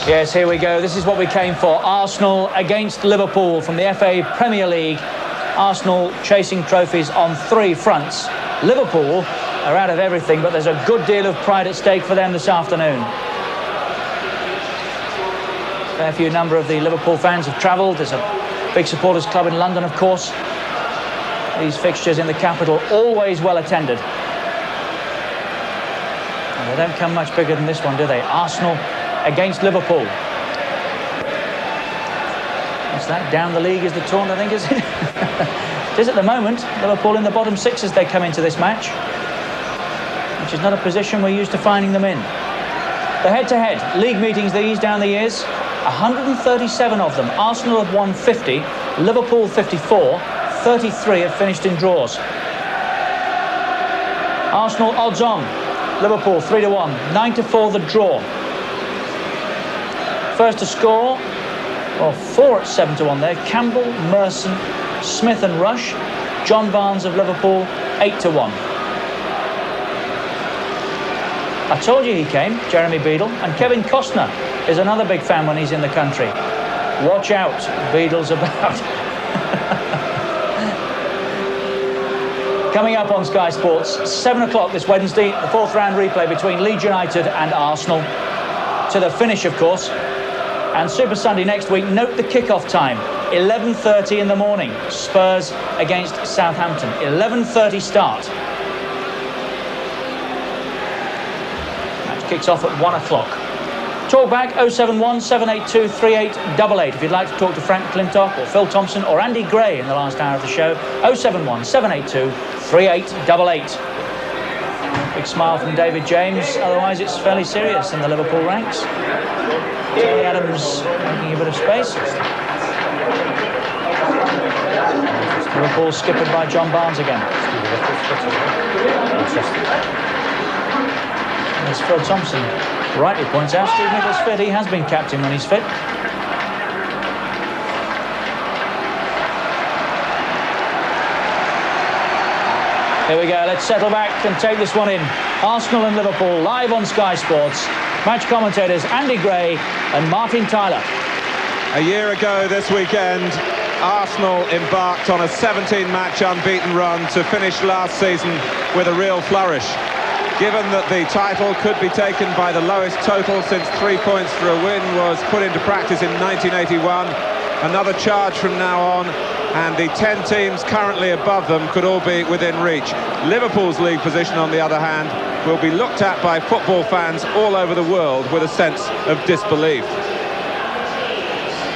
Yes, here we go. This is what we came for. Arsenal against Liverpool from the FA Premier League. Arsenal chasing trophies on 3 fronts. Liverpool are out of everything, but there's a good deal of pride at stake for them this afternoon. A fair few number of the Liverpool fans have travelled. There's a big supporters club in London, of course. These fixtures in the capital always well attended. And they don't come much bigger than this one, do they? Arsenal against Liverpool. Is that down the league is the taunt, I think, is it? It is at the moment. Liverpool in the bottom 6 as they come into this match, which is not a position we're used to finding them in. The head-to-head league meetings these down the years, 137 of them. Arsenal have won 50, Liverpool 54, 33 have finished in draws. Arsenal odds on, Liverpool 3-1, 9-4 the draw. First to score, well, 4 at 7-1 there. Campbell, Merson, Smith and Rush. John Barnes of Liverpool, 8-1. I told you he came, Jeremy Beadle, and Kevin Costner is another big fan when he's in the country. Watch out, Beadle's about. Coming up on Sky Sports, 7 o'clock this Wednesday, the 4th round replay between Leeds United and Arsenal. To the finish, of course. And Super Sunday next week, note the kick-off time, 11:30 in the morning. Spurs against Southampton, 11:30 start. Match kicks off at 1 o'clock. Talk back 071 782 3888 if you'd like to talk to Frank Clintock or Phil Thompson or Andy Gray in the last hour of the show. 071 782 3888. Big smile from David James, otherwise it's fairly serious in the Liverpool ranks. Tony Adams making a bit of space. Liverpool skippered by John Barnes again. As Phil Thompson rightly points out, Steve Nicholls fit. He has been captain when he's fit. Here we go, let's settle back and take this one in. Arsenal and Liverpool live on Sky Sports. Match commentators Andy Gray and Martin Tyler. A year ago this weekend, Arsenal embarked on a 17-match unbeaten run to finish last season with a real flourish. Given that the title could be taken by the lowest total since 3 points for a win was put into practice in 1981, another charge from now on, and the 10 teams currently above them could all be within reach. Liverpool's league position, on the other hand, will be looked at by football fans all over the world with a sense of disbelief.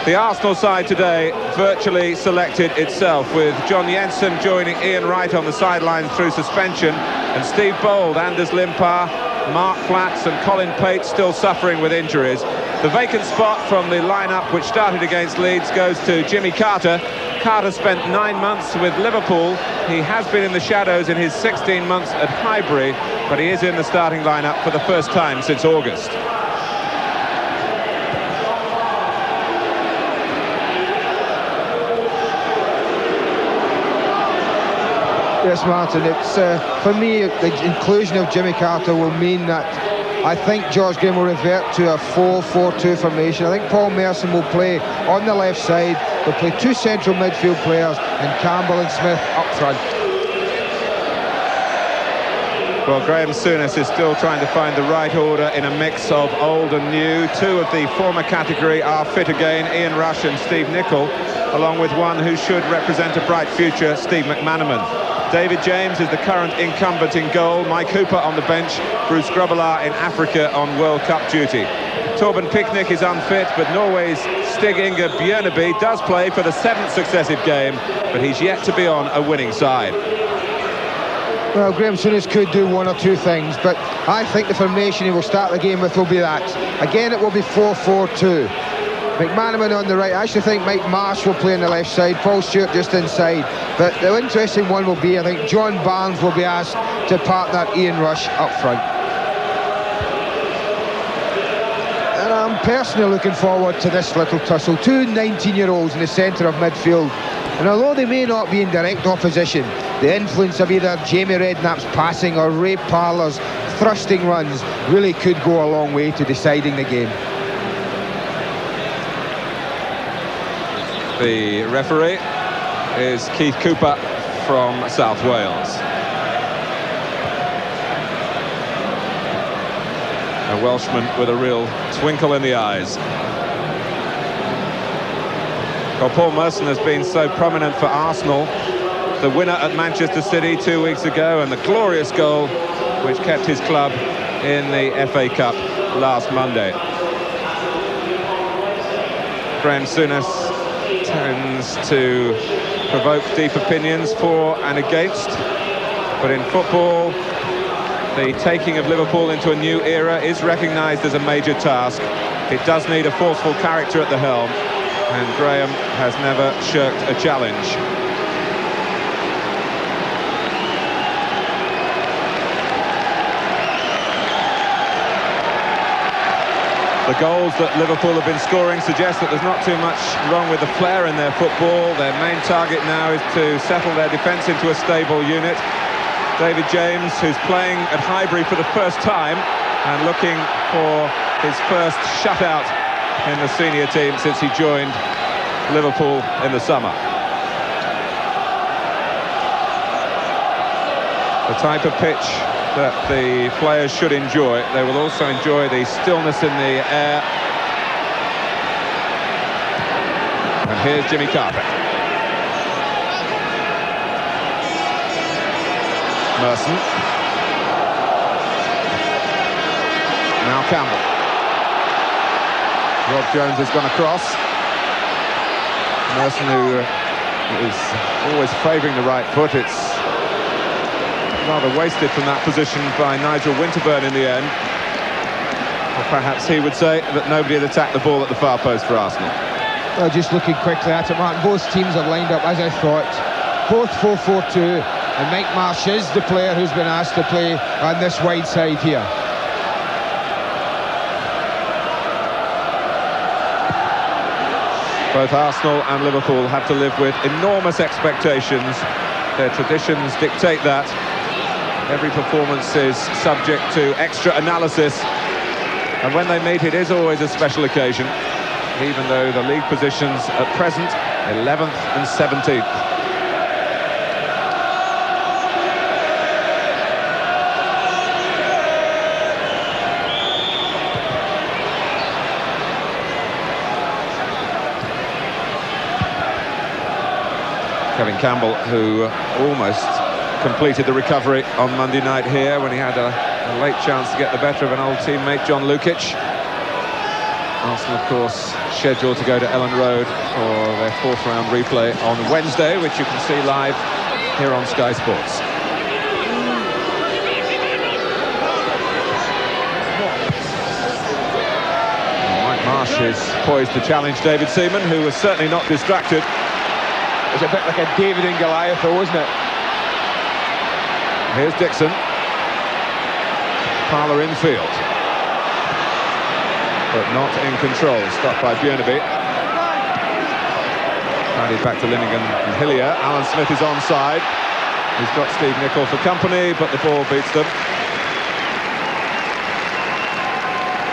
The Arsenal side today virtually selected itself, with John Jensen joining Ian Wright on the sidelines through suspension, and Steve Bold, Anders Limpar, Mark Flatts and Colin Pate still suffering with injuries. The vacant spot from the lineup which started against Leeds goes to Jimmy Carter. Carter spent 9 months with Liverpool. He has been in the shadows in his 16 months at Highbury, but he is in the starting lineup for the first time since August. Yes, Martin, it's for me, the inclusion of Jimmy Carter will mean that I think George Graham will revert to a 4-4-2 formation. I think Paul Merson will play on the left side. They'll play 2 central midfield players and Campbell and Smith up front. Well, Graham Souness is still trying to find the right order in a mix of old and new. 2 of the former category are fit again, Ian Rush and Steve Nicol, along with one who should represent a bright future, Steve McManaman. David James is the current incumbent in goal. Mike Hooper on the bench. Bruce Grobbelaar in Africa on World Cup duty. Torben Picnic is unfit, but Norway's Stig Inge Bjørneby does play for the 7th successive game, but he's yet to be on a winning side. Well, Graham Souness could do 1 or 2 things, but I think the formation he will start the game with will be that. Again, it will be 4-4-2. McManaman on the right. I actually think Mike Marsh will play on the left side, Paul Stewart just inside. But the interesting one will be, I think, John Barnes will be asked to partner Ian Rush up front. And I'm personally looking forward to this little tussle. 2 19-year-olds in the centre of midfield. And although they may not be in direct opposition, the influence of either Jamie Redknapp's passing or Ray Parlour's thrusting runs really could go a long way to deciding the game. The referee is Keith Cooper from South Wales. A Welshman with a real twinkle in the eyes. Well, Paul Merson has been so prominent for Arsenal. The winner at Manchester City 2 weeks ago, and the glorious goal which kept his club in the FA Cup last Monday. Graham Souness tends to provoke deep opinions for and against, but in football, the taking of Liverpool into a new era is recognised as a major task. It does need a forceful character at the helm, and Graham has never shirked a challenge. The goals that Liverpool have been scoring suggest that there's not too much wrong with the flair in their football. Their main target now is to settle their defence into a stable unit. David James, who's playing at Highbury for the first time and looking for his first shutout in the senior team since he joined Liverpool in the summer. The type of pitch that the players should enjoy. They will also enjoy the stillness in the air. And here's Jimmy Carter. Merson. Now Campbell. Rob Jones has gone across. Merson, who is always favouring the right foot. It's rather wasted from that position by Nigel Winterburn in the end. Or perhaps he would say that nobody had attacked the ball at the far post for Arsenal. Well, just looking quickly at it, Martin, both teams have lined up as I thought. Both 4-4-2, and Mike Marsh is the player who's been asked to play on this wide side here. Both Arsenal and Liverpool have to live with enormous expectations. Their traditions dictate that. Every performance is subject to extra analysis, and when they meet, it is always a special occasion, even though the league positions at present 11th and 17th. Kevin Campbell, who almost completed the recovery on Monday night here when he had a late chance to get the better of an old teammate, John Lukic. Arsenal, of course, scheduled to go to Ellen Road for their fourth round replay on Wednesday, which you can see live here on Sky Sports. Mike Marsh is poised to challenge David Seaman, who was certainly not distracted. It's a bit like a David and Goliath, though, isn't it? Here's Dixon. Parlour infield. But not in control. Stopped by Björneby. Handed back to Linnigan and Hillier. Alan Smith is onside. He's got Steve Nicol for company, but the ball beats them.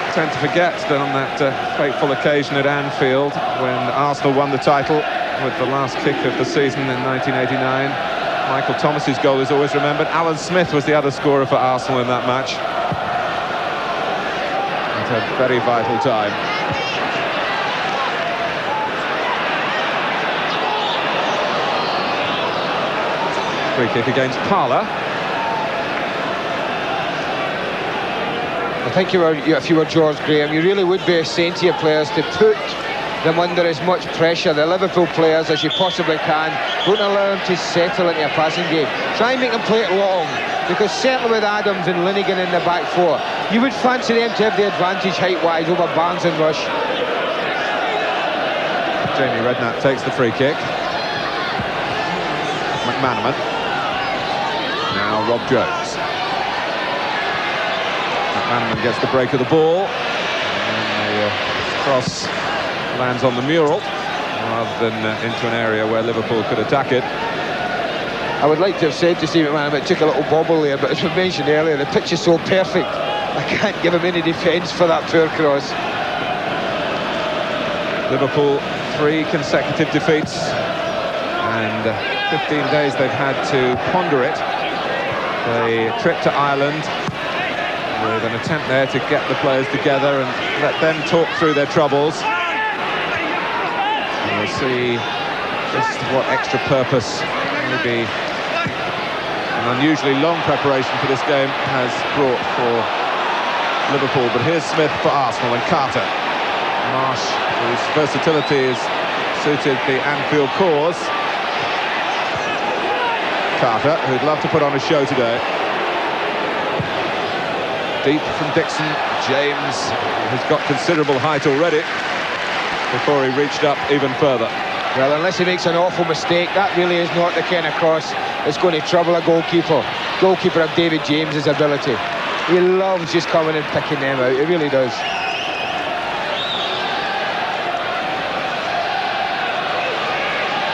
I tend to forget that on that fateful occasion at Anfield, when Arsenal won the title with the last kick of the season in 1989, Michael Thomas's goal is always remembered. Alan Smith was the other scorer for Arsenal in that match. At a very vital time. Free kick against Parlour. I think if you were George Graham, you really would be saying to your players to put them under as much pressure, the Liverpool players, as you possibly can. Don't allow them to settle into a passing game. Try and make them play it long, because certainly with Adams and Linnigan in the back four, you would fancy them to have the advantage height-wise over Barnes and Rush. Jamie Redknapp takes the free kick. McManaman. Now Rob Jones. McManaman gets the break of the ball. And the cross lands on the mural rather than into an area where Liverpool could attack it. I would like to have said to Steve McManaman, it took a little bobble there, but as we mentioned earlier, the pitch is so perfect, I can't give him any defence for that poor cross. Liverpool 3 consecutive defeats, and 15 days they've had to ponder it. The trip to Ireland, with an attempt there to get the players together and let them talk through their troubles. And we'll see just what extra purpose maybe an unusually long preparation for this game has brought for Liverpool. But here's Smith for Arsenal, and Carter. Marsh, whose versatility has suited the Anfield cause. Carter, who'd love to put on a show today. Deep from Dixon. James has got considerable height already before he reached up even further. Well, unless he makes an awful mistake, that really is not the kind of cross that's going to trouble a goalkeeper. Goalkeeper of David James's ability. He loves just coming and picking them out. He really does.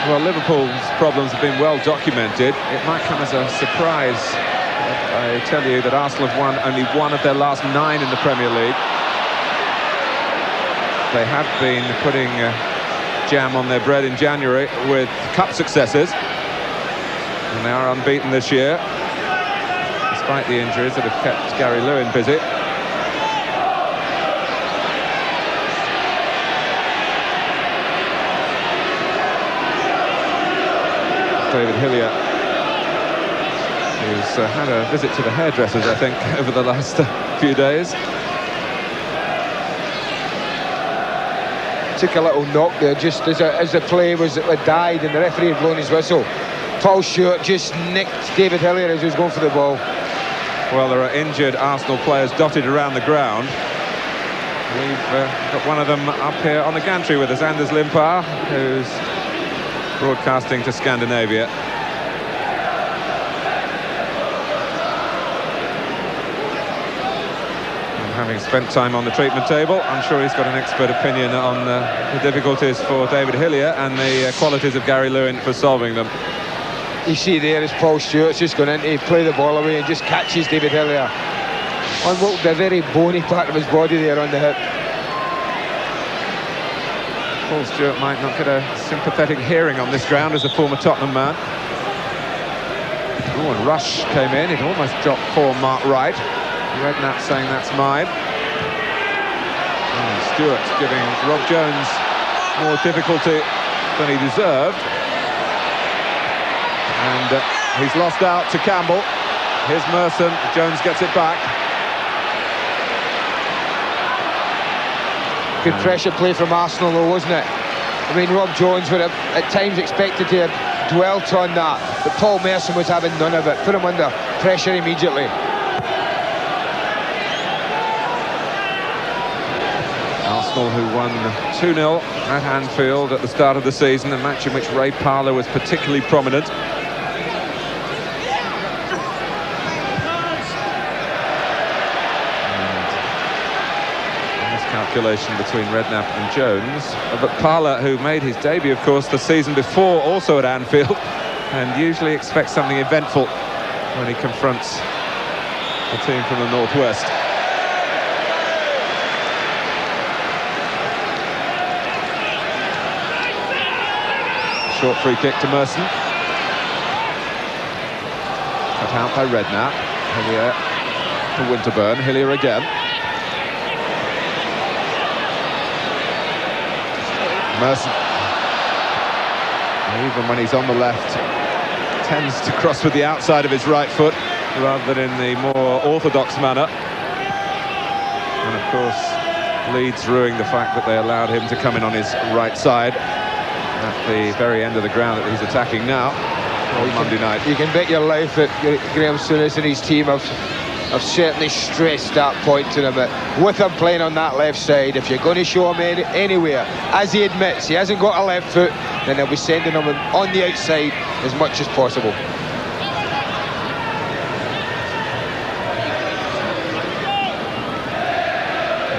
Well, Liverpool's problems have been well documented. It might come as a surprise if I tell you that Arsenal have won only 1 of their last 9 in the Premier League. They have been putting jam on their bread in January with cup successes, and they are unbeaten this year, despite the injuries that have kept Gary Lewin busy. David Hillier, who's had a visit to the hairdressers, I think, over the last few days. Took a little knock there just as the play had died and the referee had blown his whistle. Paul Stewart just nicked David Hillier as he was going for the ball. Well, there are injured Arsenal players dotted around the ground. We've got one of them up here on the gantry with us, Anders Limpar, who's broadcasting to Scandinavia. And having spent time on the treatment table, I'm sure he's got an expert opinion on the difficulties for David Hillier and the qualities of Gary Lewin for solving them. You see there is Paul Stewart's just going in to play the ball away and just catches David Hillier on what the very bony part of his body there on the hip. Paul Stewart might not get a sympathetic hearing on this ground as a former Tottenham man. Oh, and Rush came in. It almost dropped poor Mark Wright. Redknapp saying that's mine. And Stewart giving Rob Jones more difficulty than he deserved. And he's lost out to Campbell. Here's Merson. Jones gets it back. Good pressure play from Arsenal though, wasn't it? I mean, Rob Jones would have at times expected to have dwelt on that, but Paul Merson was having none of it. Put him under pressure immediately. Arsenal, who won 2-0 at Anfield at the start of the season, a match in which Ray Parlour was particularly prominent. Calculation between Redknapp and Jones, but Parlour, who made his debut of course the season before also at Anfield, and usually expects something eventful when he confronts the team from the northwest. Short free kick to Merson, cut out by Redknapp. Hillier to Winterburn. Hillier again. Merson, even when he's on the left, tends to cross with the outside of his right foot rather than in the more orthodox manner. And of course, Leeds ruining the fact that they allowed him to come in on his right side at the very end of the ground that he's attacking now on Monday night. You can bet your life that Graham Souness and his team have certainly stressed that point to them. With him playing on that left side, if you're going to show him anywhere, as he admits, he hasn't got a left foot, then they'll be sending him on the outside as much as possible.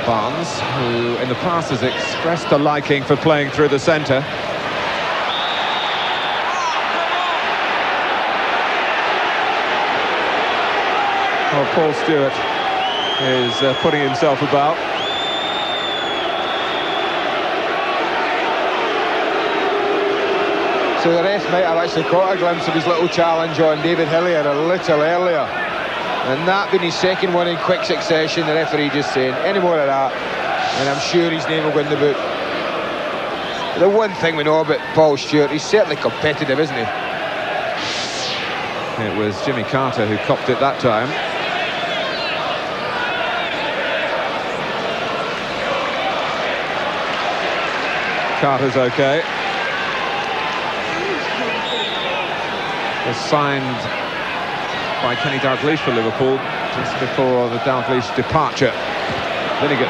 Barnes, who in the past has expressed a liking for playing through the centre. Well, Paul Stewart is putting himself about. So the ref might have actually caught a glimpse of his little challenge on David Hillier a little earlier. And that being his second one in quick succession, the referee just saying, any more of that, and I'm sure his name will go in the book. The one thing we know about Paul Stewart, he's certainly competitive, isn't he? It was Jimmy Carter who copped it that time. Carter's okay. Was signed by Kenny Dalglish for Liverpool just before the Dalglish departure. Linnigan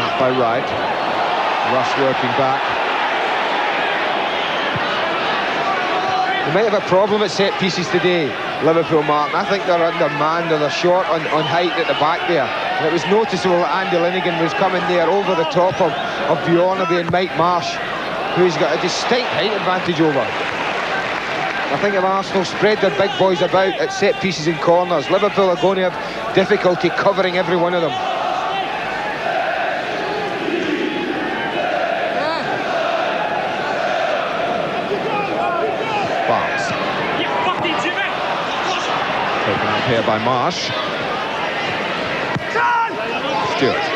out by right. Rush working back. They might have a problem at set pieces today, Liverpool, Martin. I think they're undermanned or they're short on height at the back there. And it was noticeable that Andy Linnigan was coming there over the top of Bjornaby and Mike Marsh, who's got a distinct height advantage over. I think if Arsenal spread their big boys about at set pieces and corners, Liverpool are going to have difficulty covering every one of them. Barnes. Taken out here by Marsh. Stewart.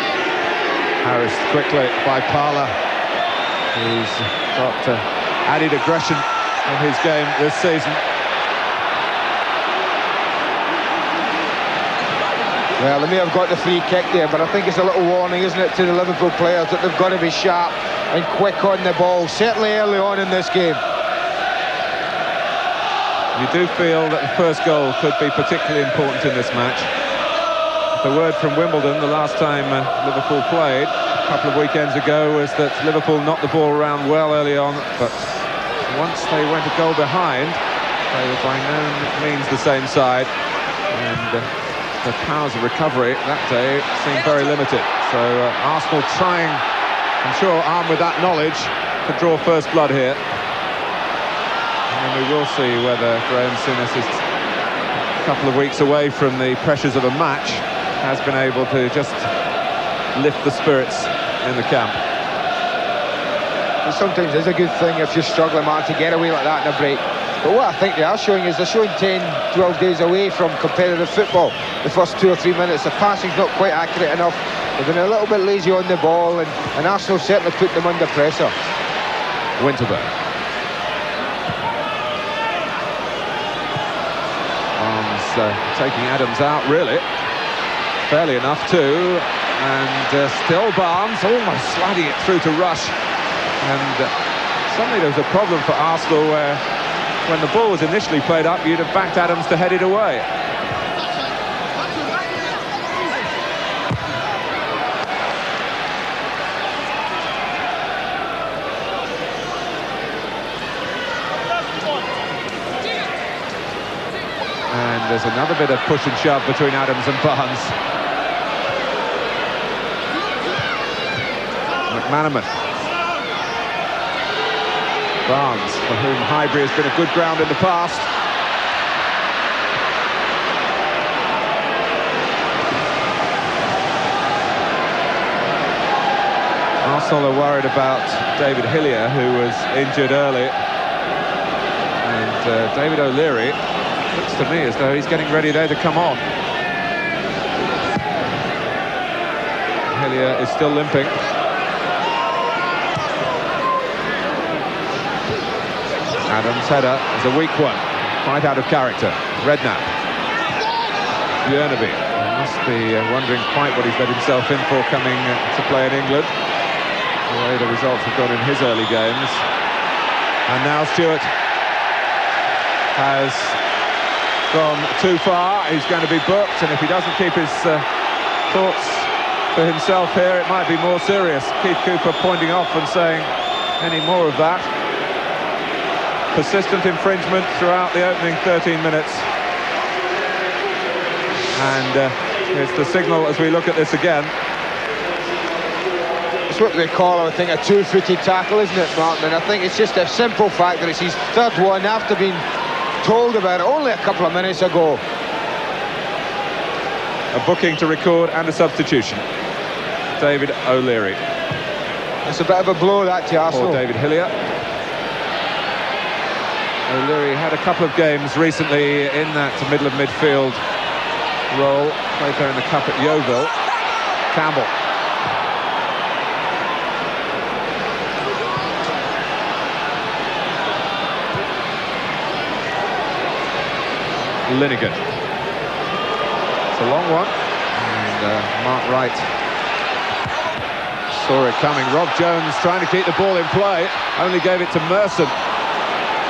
Harris quickly by Parler, who's got added aggression in his game this season. Well, they may have got the free kick there, but I think it's a little warning, isn't it, to the Liverpool players that they've got to be sharp and quick on the ball, certainly early on in this game. You do feel that the first goal could be particularly important in this match. The word from Wimbledon the last time Liverpool played a couple of weekends ago was that Liverpool knocked the ball around well early on, but once they went a goal behind, they were by no means the same side, and the powers of recovery that day seemed very limited. So Arsenal trying, I'm sure, armed with that knowledge, to draw first blood here. And we will see whether Graham Souness is a couple of weeks away from the pressures of a match, has been able to just lift the spirits in the camp. And sometimes it's a good thing if you're struggling, man, to get away like that in a break. But what I think they are showing is they're showing 10, 12 days away from competitive football. The first 2 or 3 minutes, the passing's not quite accurate enough. They've been a little bit lazy on the ball, and Arsenal certainly put them under pressure. Winterburn. Taking Adams out, really. Fairly enough, too. And still Barnes, almost sliding it through to Rush. And suddenly there was a problem for Arsenal where, when the ball was initially played up, you'd have backed Adams to head it away. And there's another bit of push and shove between Adams and Barnes. McManaman. Barnes, for whom Highbury has been a good ground in the past. Arsenal are worried about David Hillier, who was injured early. And David O'Leary looks to me as though he's getting ready there to come on. Hillier is still limping. Adams' header is a weak one, quite out of character. Redknapp. Bjornaby must be wondering quite what he's let himself in for coming to play in England. The way the results have gone in his early games. And now Stewart has gone too far. He's going to be booked, and if he doesn't keep his thoughts for himself here, it might be more serious. Keith Cooper pointing off and saying, any more of that? Persistent infringement throughout the opening 13 minutes. And it's the signal as we look at this again. It's what they call, I think, a two-footed tackle, isn't it, Martin? And I think it's just a simple fact that it's his third one after being told about it only a couple of minutes ago. A booking to record and a substitution. David O'Leary. It's a bit of a blow, that, to Arsenal. Or David Hillier. O'Leary had a couple of games recently in that middle of midfield role. Played there in the cup at Yeovil. Campbell. Linnigan. It's a long one. And Mark Wright saw it coming. Rob Jones trying to keep the ball in play. Only gave it to Merson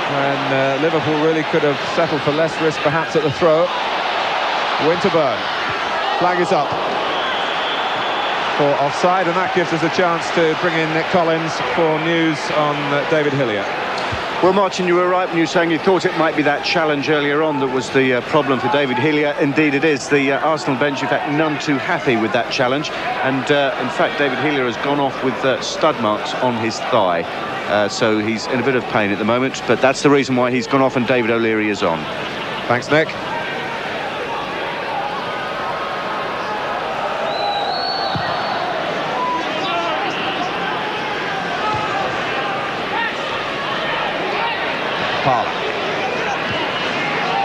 when Liverpool really could have settled for less risk perhaps at the throw. Winterburn. Flag is up for offside, and that gives us a chance to bring in Nick Collins for news on David Hillier. Well, Martin, you were right when you were saying you thought it might be that challenge earlier on that was the problem for David Hillier. Indeed it is. The Arsenal bench, in fact, none too happy with that challenge. And in fact, David Hillier has gone off with stud marks on his thigh. So he's in a bit of pain at the moment. But that's the reason why he's gone off and David O'Leary is on. Thanks, Nick.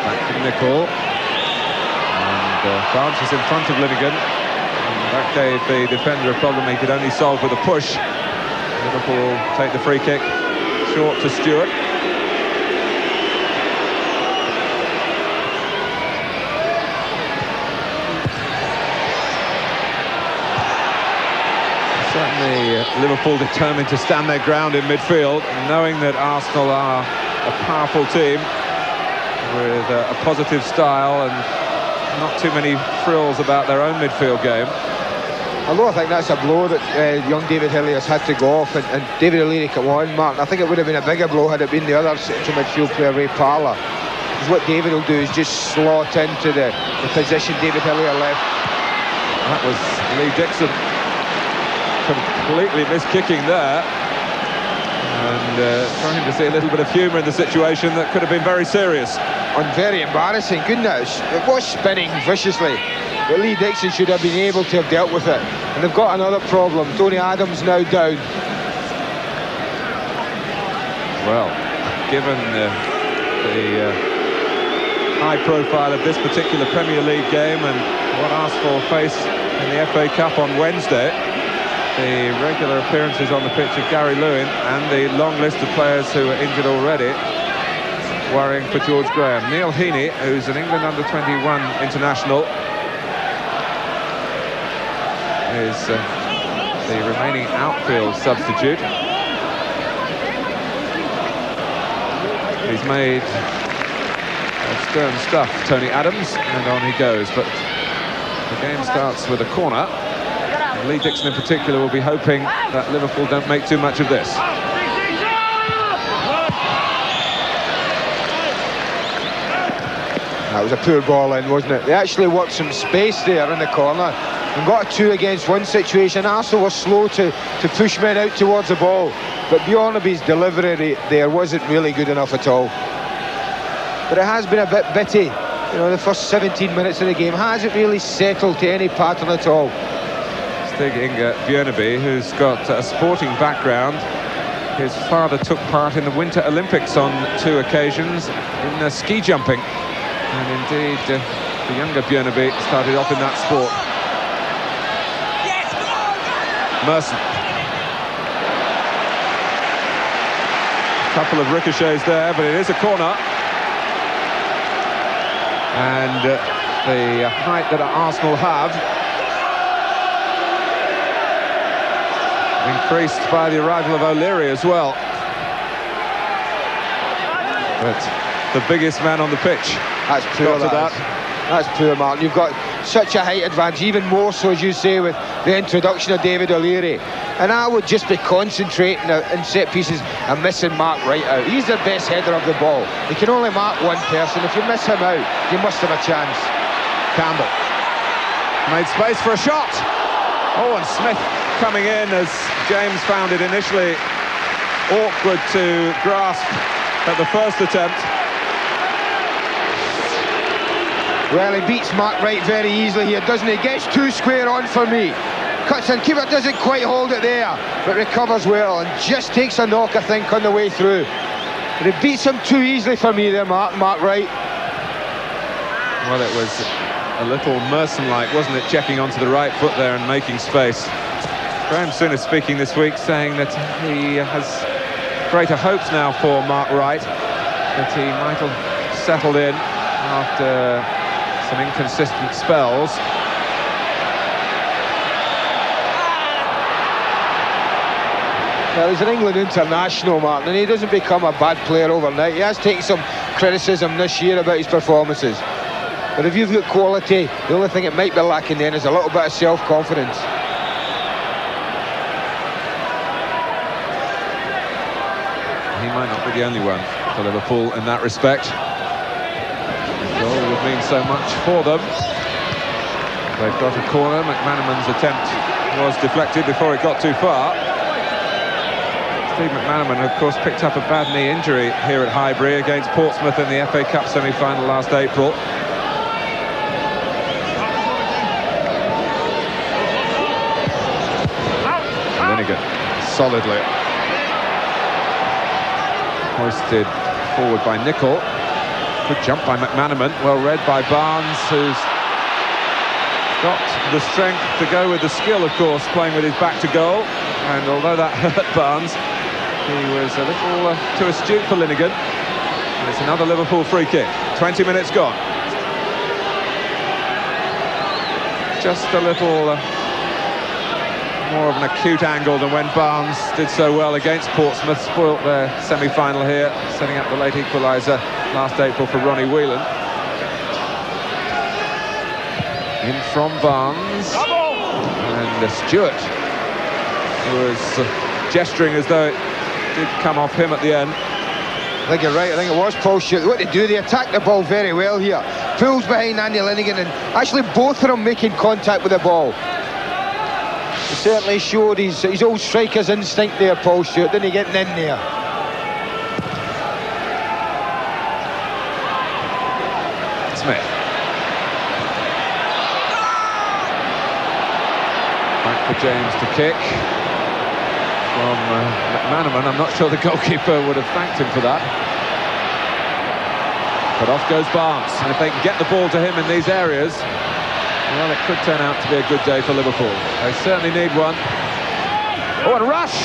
Back to Nicol, and Barnes is in front of Linnigan, and that gave the defender a problem he could only solve with a push. Liverpool take the free kick short to Stewart. Certainly Liverpool determined to stand their ground in midfield, knowing that Arsenal are a powerful team with a positive style and not too many frills about their own midfield game. Although I think that's a blow that young David Hillier's had to go off, and David O'Leary come on, Martin. I think it would have been a bigger blow had it been the other central midfield player, Ray Parlour. Because what David will do is just slot into the position David Hillier left. That was Lee Dixon completely miskicking there, and trying to see a little bit of humour in the situation that could have been very serious. And very embarrassing, couldn't it? It was spinning viciously, but Lee Dixon should have been able to have dealt with it. And they've got another problem. Tony Adams now down. Well, given the high profile of this particular Premier League game and what Arsenal face in the FA Cup on Wednesday, the regular appearances on the pitch of Gary Lewin and the long list of players who are injured already, worrying for George Graham. Neil Heaney, who's an England under-21 international, is the remaining outfield substitute. He's made stern stuff, Tony Adams, and on he goes. But the game starts with a corner. Lee Dixon in particular will be hoping that Liverpool don't make too much of this. That was a poor ball in, wasn't it? They actually worked some space there in the corner and got a 2-against-1 situation. Arsenal was slow to push men out towards the ball, but Bjornaby's delivery there wasn't really good enough at all. But it has been a bit bitty. You know, the first 17 minutes of the game hasn't really settled to any pattern at all. Stig Inge Bjornaby, who's got a sporting background. His father took part in the Winter Olympics on 2 occasions in ski jumping. And indeed, the younger Bjornaby started off in that sport. Merson. A couple of ricochets there, but it is a corner. And the height that Arsenal have increased by the arrival of O'Leary as well. But the biggest man on the pitch. That's poor, that's poor, Martin. You've got such a height advantage, even more so, as you say, with the introduction of David O'Leary. And I would just be concentrating in set pieces and missing Mark Wright out. He's the best header of the ball. You can only mark one person. If you miss him out, you must have a chance. Campbell made space for a shot. Oh, and Smith coming in as James found it initially awkward to grasp at the first attempt. Well, he beats Mark Wright very easily here, doesn't he? Gets 2 square on for me. Cuts in, keeper doesn't quite hold it there, but recovers well and just takes a knock, I think, on the way through. But he beats him too easily for me there, Mark Wright. Well, it was a little Merson-like, wasn't it, checking onto the right foot there and making space. Graham Souness speaking this week, saying that he has greater hopes now for Mark Wright, that he might have settled in after some inconsistent spells. Well, he's an England international, Martin, and he doesn't become a bad player overnight. He has taken some criticism this year about his performances. But if you've got quality, the only thing it might be lacking then is a little bit of self-confidence. He might not be the only one for Liverpool in that respect. The goal would mean so much for them. They've got a corner. McManaman's attempt was deflected before it got too far. Steve McManaman, of course, picked up a bad knee injury here at Highbury against Portsmouth in the FA Cup semi-final last April. Linegan, solidly hoisted forward by Nicol. Good jump by McManaman, well read by Barnes, who's got the strength to go with the skill, of course, playing with his back to goal. And although that hurt Barnes, he was a little too astute for Linegan. And it's another Liverpool free kick. 20 minutes gone. Just a little more of an acute angle than when Barnes did so well against Portsmouth, spoilt their semi-final here, setting up the late equaliser last April for Ronnie Whelan. In from Barnes, and Stewart was gesturing as though it did come off him at the end. I think you're right. I think it was Paul Stewart. What they do, they attack the ball very well here. Pulls behind Andy Linegan, and actually both of them making contact with the ball. He certainly showed his old striker's instinct there, Paul Stewart, didn't he, getting in there? Smith. Back for James to kick. From McManaman, I'm not sure the goalkeeper would have thanked him for that. But off goes Barnes, and if they can get the ball to him in these areas, well, it could turn out to be a good day for Liverpool. They certainly need one. Oh, and Rush!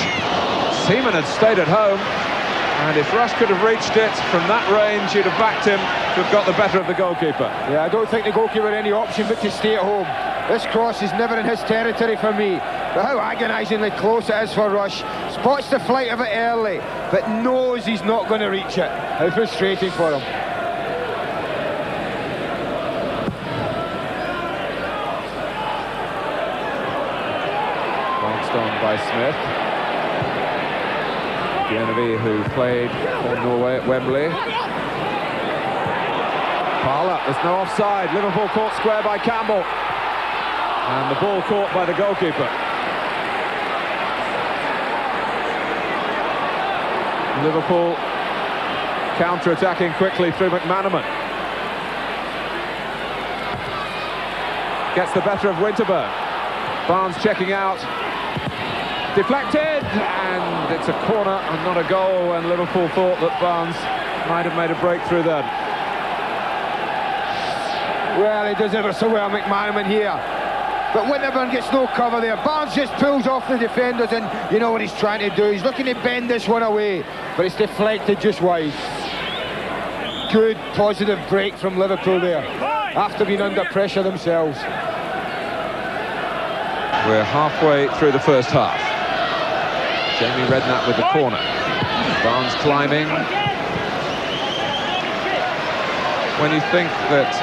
Seaman had stayed at home, and if Rush could have reached it from that range, he'd have backed him to have got the better of the goalkeeper. Yeah, I don't think the goalkeeper had any option but to stay at home. This cross is never in his territory for me. But how agonisingly close it is for Rush. Spots the flight of it early, but knows he's not going to reach it. How frustrating for him. On by Smith. Genevieve, who played for Norway at Wembley. Parler, there's no offside. Liverpool caught square by Campbell. And the ball caught by the goalkeeper. Liverpool counter-attacking quickly through McManaman. Gets the better of Winterburn. Barnes checking out. Deflected, and it's a corner and not a goal, and Liverpool thought that Barnes might have made a breakthrough then. Well, he does ever so well, McManaman here. But Winterburn gets no cover there. Barnes just pulls off the defenders, and you know what he's trying to do. He's looking to bend this one away, but it's deflected just wide. Good, positive break from Liverpool there, after being under pressure themselves. We're halfway through the first half. Jamie Redknapp with the corner. Barnes climbing. When you think that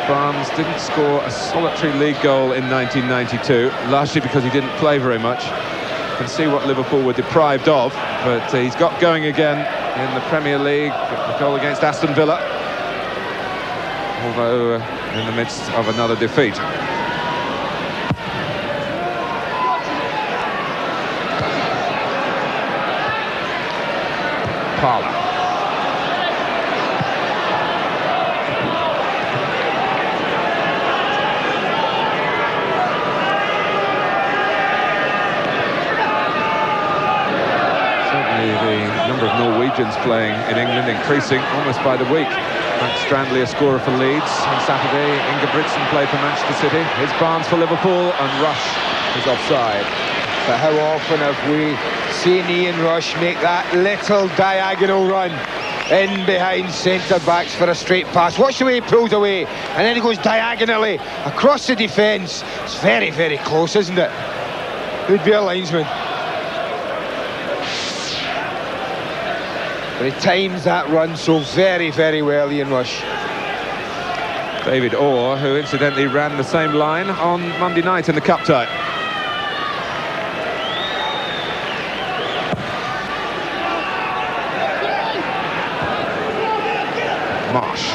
Barnes didn't score a solitary league goal in 1992, largely because he didn't play very much, you can see what Liverpool were deprived of, but he's got going again in the Premier League, the goal against Aston Villa, although in the midst of another defeat. Parler. Certainly Certainly the number of Norwegians playing in England increasing almost by the week. Max Strandley, a scorer for Leeds on Saturday. Ingebrigtsen played for Manchester City. Here's Barnes for Liverpool, and Rush is offside. But how often have we seen Ian Rush make that little diagonal run in behind centre-backs for a straight pass? Watch the way he pulls away, and then he goes diagonally across the defence. It's very, very close, isn't it? Could be a linesman. But he times that run so very, very well, Ian Rush. David Orr, who incidentally ran the same line on Monday night in the cup tie. Marsh.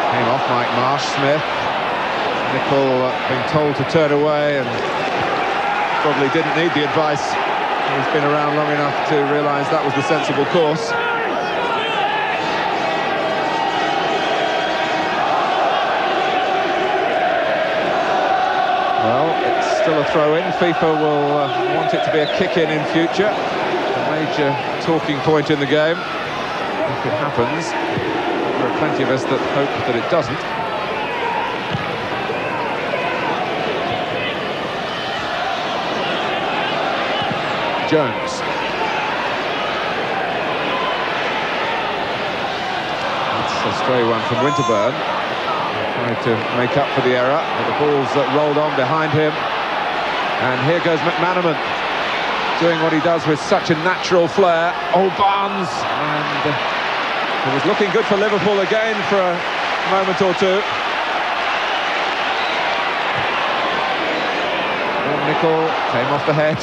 Came off Mike Marsh. Smith. Nicol being told to turn away, and probably didn't need the advice. He's been around long enough to realise that was the sensible course. Well, it's still a throw-in. FIFA will want it to be a kick-in in future. A major talking point in the game. If it happens, there are plenty of us that hope that it doesn't. Jones. That's a stray one from Winterburn. Tried to make up for the error, but the ball's rolled on behind him. And here goes McManaman, doing what he does with such a natural flair. Oh, Barnes! And it was looking good for Liverpool again for a moment or two. Nicol came off the head.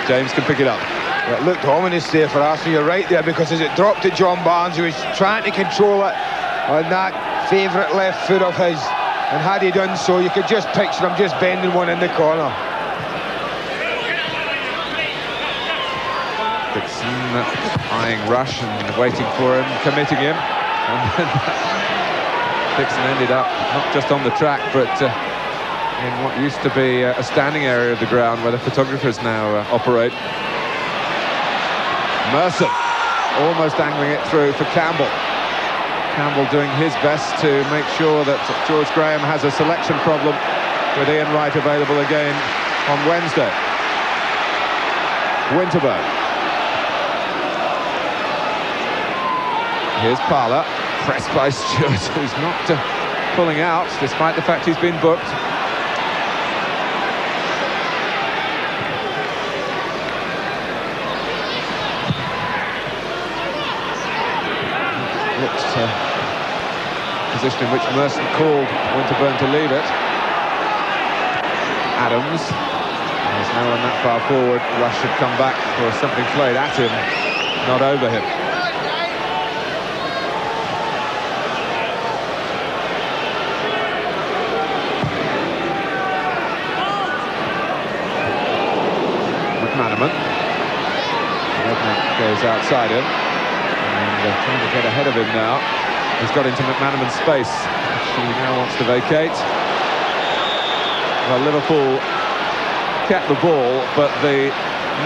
James can pick it up. It looked ominous there for Arsenal. You're right there, because as it dropped to John Barnes, who was trying to control it on that favourite left foot of his, and had he done so, you could just picture him just bending one in the corner. Dixon eyeing Rush and waiting for him, committing him, and then Dixon ended up not just on the track, but in what used to be a standing area of the ground where the photographers now operate. Merson almost angling it through for Campbell. Campbell doing his best to make sure that George Graham has a selection problem, with Ian Wright available again on Wednesday. Winterburn. Here's Parler, pressed by Stewart, who's not pulling out despite the fact he's been booked. Position in which Merson called Winterburn to leave it. Adams has now run that far forward. Rush should come back for something played at him, not over him. McManaman. Redknapp goes outside him, and they're trying to get ahead of him now. He's got into McManaman's space, which he now wants to vacate. Well, Liverpool kept the ball, but the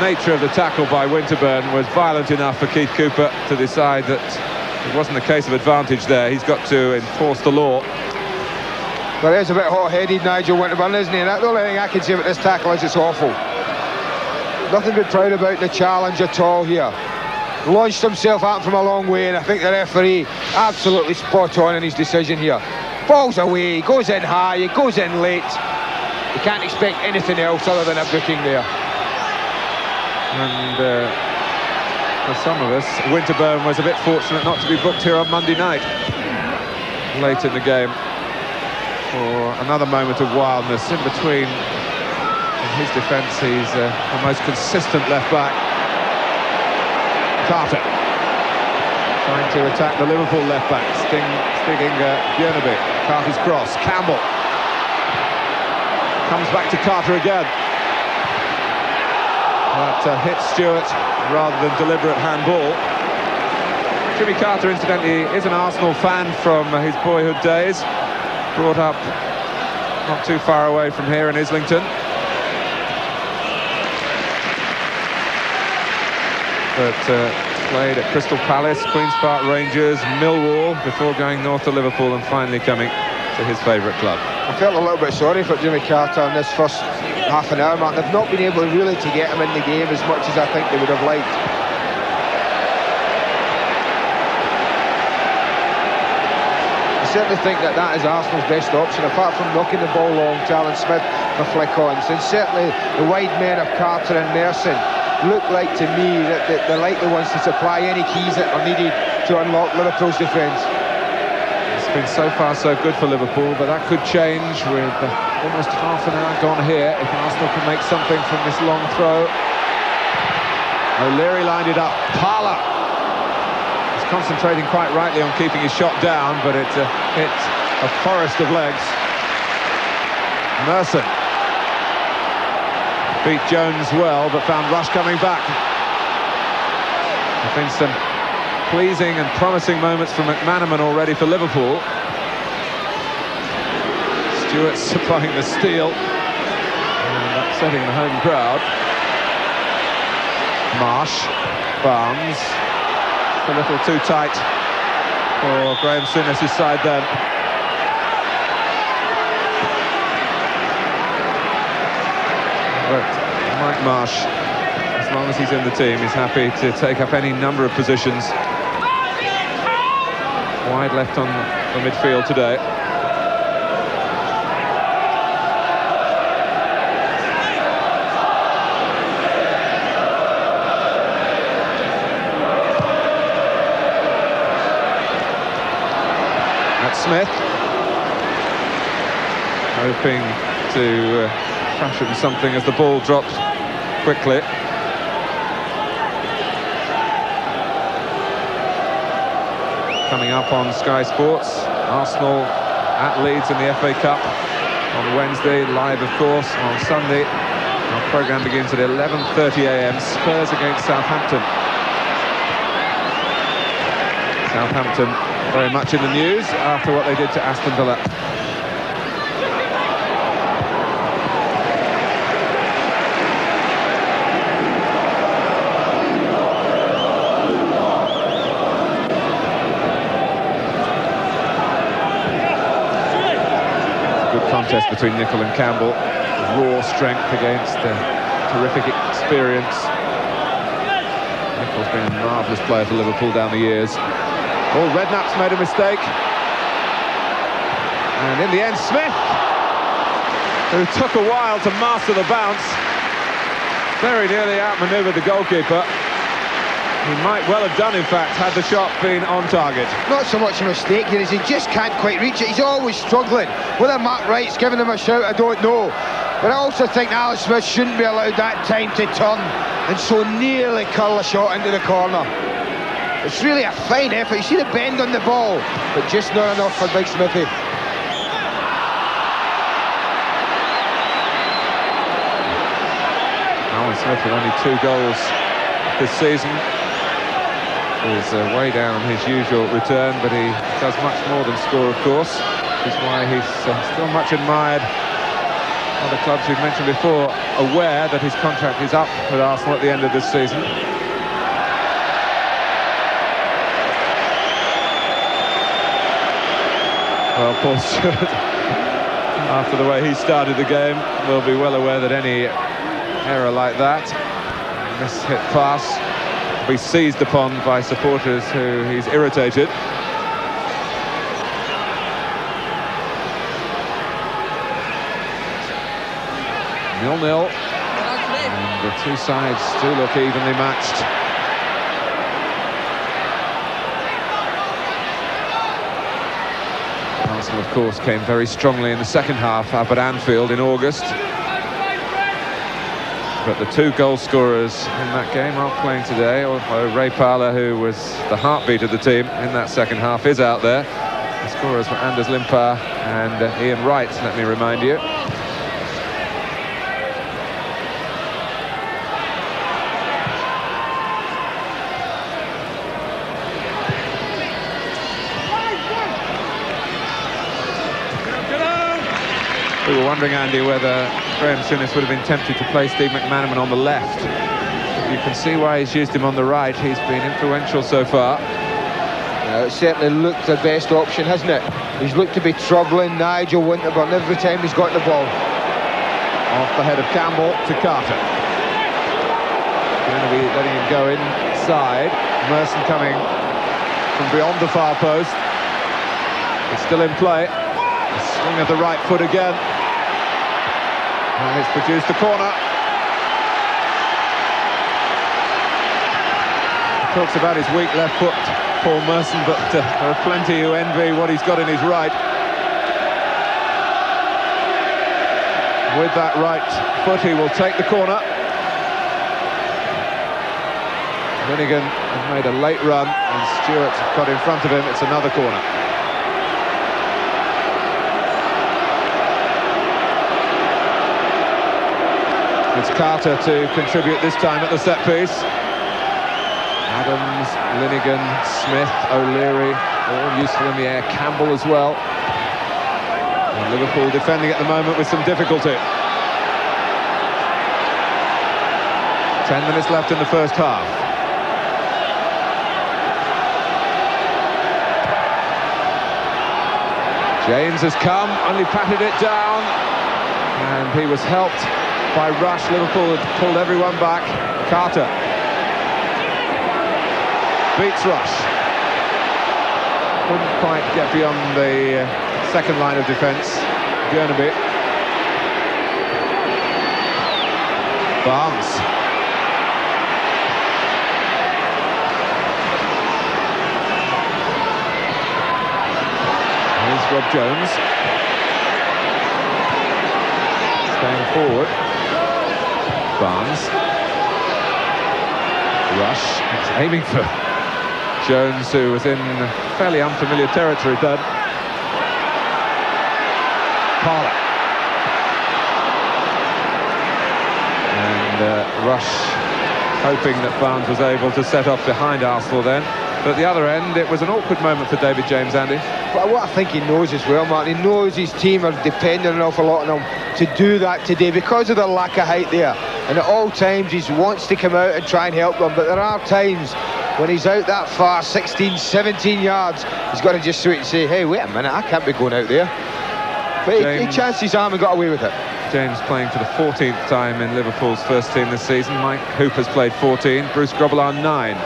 nature of the tackle by Winterburn was violent enough for Keith Cooper to decide that it wasn't a case of advantage there. He's got to enforce the law. Well, he's a bit hot-headed, Nigel Winterburn, isn't he? And the only thing I can say about this tackle is it's awful. Nothing to be proud about the challenge at all here. Launched himself out from a long way, and I think the referee absolutely spot on in his decision here. Falls away, goes in high, he goes in late. You can't expect anything else other than a booking there. And for some of us, Winterburn was a bit fortunate not to be booked here on Monday night, late in the game, for another moment of wildness in between. In his defence, he's the most consistent left back. Carter trying to attack the Liverpool left back, stinging Björneby. Carter's cross, Campbell comes back to Carter again. That hits Stewart rather than deliberate handball. Jimmy Carter, incidentally, is an Arsenal fan from his boyhood days, brought up not too far away from here in Islington. but played at Crystal Palace, Queen's Park Rangers, Millwall, before going north to Liverpool and finally coming to his favourite club. I felt a little bit sorry for Jimmy Carter in this first half an hour, man. They've not been able really to get him in the game as much as I think they would have liked. I certainly think that is Arsenal's best option, apart from knocking the ball long to Alan Smith for flick-ons. And certainly the wide men of Carter and Merson look like to me that they're likely ones to supply any keys that are needed to unlock Liverpool's defence. It's been so far so good for Liverpool, but that could change with almost half an hour gone here if Arsenal can make something from this long throw. O'Leary lined it up. Parler is concentrating quite rightly on keeping his shot down, but it hit a forest of legs. Merson beat Jones well, but found Rush coming back. There's been some pleasing and promising moments from McManaman already for Liverpool. Stewart supplying the steal and upsetting the home crowd. Marsh, Barnes, a little too tight for Graham Souness' side then. But Mike Marsh, as long as he's in the team, is happy to take up any number of positions. Wide left on the midfield today. That's Smith, hoping to fashion something as the ball dropped quickly. Coming up on Sky Sports, Arsenal at Leeds in the FA Cup on Wednesday, live of course on Sunday. Our programme begins at 11:30 AM, Spurs against Southampton. Southampton very much in the news after what they did to Aston Villa. Contest between Nicol and Campbell, raw strength against terrific experience. Nicol's been a marvellous player for Liverpool down the years. Oh, Redknapp's made a mistake, and in the end Smith, who took a while to master the bounce, very nearly outmanoeuvred the goalkeeper. He might well have done, in fact, had the shot been on target. Not so much a mistake here as he just can't quite reach it. He's always struggling. Whether Mark Wright's giving him a shout, I don't know. But I also think Alan Smith shouldn't be allowed that time to turn and so nearly curl a shot into the corner. It's really a fine effort. You see the bend on the ball, but just not enough for Big Smithy. Alan Smith with only 2 goals this season. Is way down on his usual return, but he does much more than score, of course, which is why he's still much admired. Other clubs we've mentioned before aware that his contract is up with Arsenal at the end of this season. Well, Paul Stewart, after the way he started the game, will be well aware that any error like that, mishit pass, be seized upon by supporters who he's irritated. Nil-nil, and the two sides do look evenly matched. Arsenal, of course, came very strongly in the second half up at Anfield in August. But the 2 goal scorers in that game aren't playing today, although Ray Parler, who was the heartbeat of the team in that second half, is out there. The scorers were Anders Limpar and Ian Wright, let me remind you. We were wondering, Andy, whether Graham Souness would have been tempted to play Steve McManaman on the left You can see why he's used him on the right. He's been influential so far. It certainly looked the best option, hasn't it? He's looked to be troubling Nigel Winterburn every time he's got the ball. Off the head of Campbell to Carter. Going to be letting him go inside. Merson coming from beyond the far post. It's still in play. A swing of the right foot again. And it's produced a corner. He talks about his weak left foot, Paul Merson, but there are plenty who envy what he's got in his right. With that right foot, he will take the corner. Linigan has made a late run, and Stewart got in front of him. It's another corner. It's Carter to contribute this time at the set piece. Adams, Linigan, Smith, O'Leary, all useful in the air. Campbell as well. And Liverpool defending at the moment with some difficulty. 10 minutes left in the first half. James has come, only patted it down, and he was helped by Rush. Liverpool had pulled everyone back. Carter beats Rush. Couldn't quite get beyond the second line of defence. Bjornaby. Barnes. Here's Rob Jones. Staying forward. Barnes. Rush. He's aiming for Jones, who was in fairly unfamiliar territory then. Parler. And Rush hoping that Barnes was able to set off behind Arsenal then. But at the other end, it was an awkward moment for David James, Andy. Well, what I think he knows as well, Martin, he knows his team are depending an awful lot on him to do that today because of the lack of height there. And at all times, he wants to come out and try and help them. But there are times when he's out that far, 16, 17 yards, he's got to just sweet and say, hey, wait a minute, I can't be going out there. But he chanced his arm and got away with it. James playing for the 14th time in Liverpool's first team this season. Mike Hooper's played 14, Bruce Grobbelaar 9.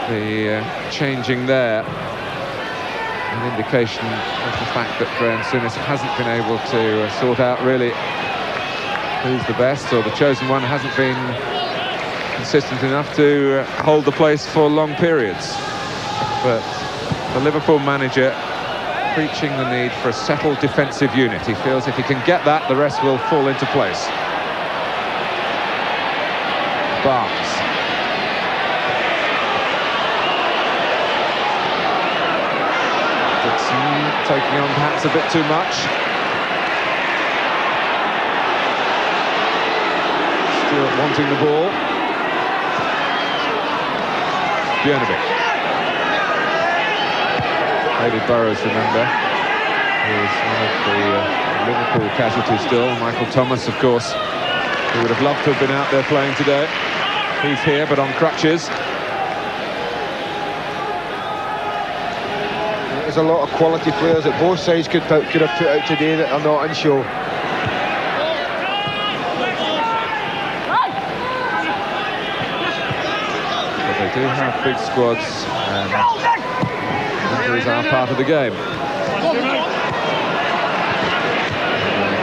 The changing there, an indication of the fact that Graham Souness hasn't been able to sort out really who's the best, or the chosen one hasn't been consistent enough to hold the place for long periods. But the Liverpool manager preaching the need for a settled defensive unit. He feels if he can get that, the rest will fall into place. Barnes. Taking on perhaps a bit too much. Stewart wanting the ball. Bjornaby. David Burrows, remember, is one of the Liverpool casualties still. Michael Thomas, of course, who would have loved to have been out there playing today. He's here, but on crutches. There's a lot of quality players that both sides could have put out today that are not on show. But they do have big squads, and injuries are part of the game.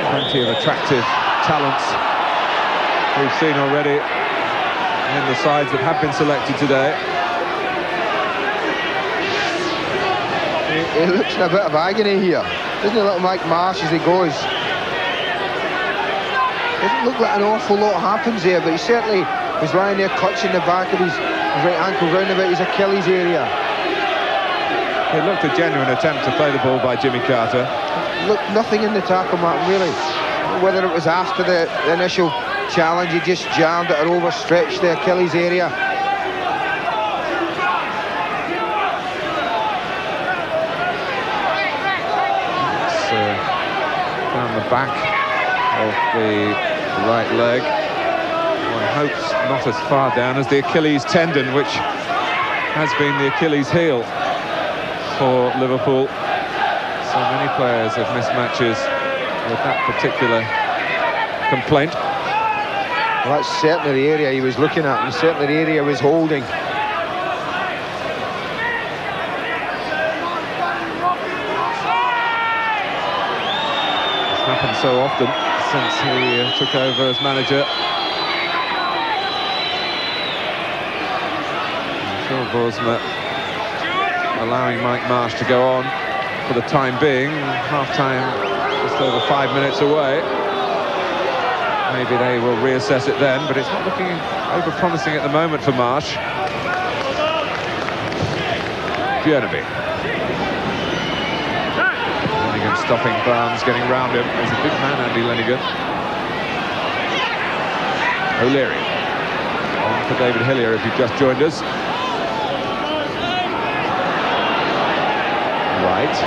Plenty of attractive talents we've seen already in the sides that have been selected today. He looks in a bit of agony here. Doesn't he, little Mike Marsh, as he goes? Doesn't look like an awful lot happens there, but he certainly was lying there clutching the back of his right ankle round about his Achilles area. It looked a genuine attempt to play the ball by Jimmy Carter. Look, nothing in the tackle, Martin, really. Whether it was after the initial challenge, he just jammed it or overstretched the Achilles area. Down the back of the right leg. One hopes not as far down as the Achilles tendon, which has been the Achilles heel for Liverpool. So many players have missed matches with that particular complaint. Well, that's certainly the area he was looking at, and certainly the area he was holding. It's happened so often since he took over as manager. Phil Borsma allowing Mike Marsh to go on for the time being. Half-time just over 5 minutes away. Maybe they will reassess it then, but it's not looking over-promising at the moment for Marsh. Björneby. Lenigan stopping Barnes, getting round him. He's a big man, Andy Lenigan. O'Leary. On for David Hillier if you've just joined us. Right.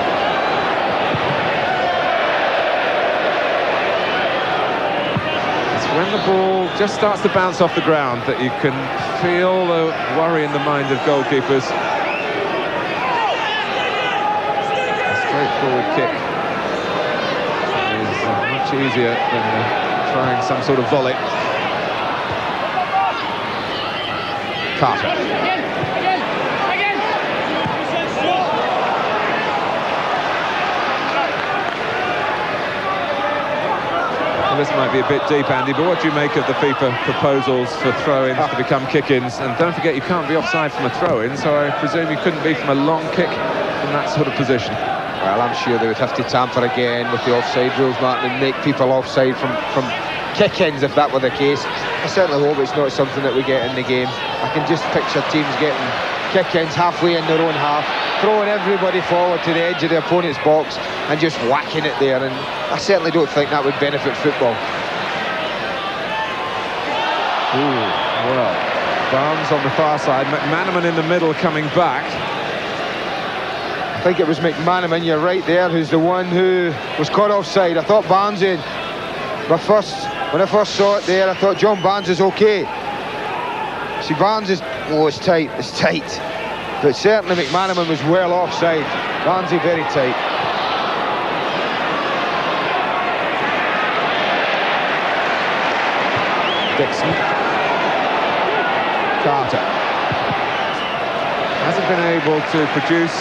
It's when the ball just starts to bounce off the ground that you can feel the worry in the mind of goalkeepers. A straightforward kick is much easier than trying some sort of volley. Carter. Well, this might be a bit deep, Andy, but what do you make of the FIFA proposals for throw-ins to become kick-ins? And don't forget, you can't be offside from a throw-in, so I presume you couldn't be from a long kick from that sort of position. Well, I'm sure they would have to tamper again with the offside rules, Martin, and make people offside from kick-ins if that were the case. I certainly hope it's not something that we get in the game. I can just picture teams getting kick-ins halfway in their own half, throwing everybody forward to the edge of the opponent's box and just whacking it there, and I certainly don't think that would benefit football. Ooh, well, Barnes on the far side, McManaman in the middle coming back. I think it was McManaman, you're right there, who's the one who was caught offside. I thought Barnes in. When I first saw it there, I thought John Barnes is okay. See, Barnes is... Oh, it's tight. But certainly McManaman was well offside. Barnesy very tight. Dixon. Carter. Hasn't been able to produce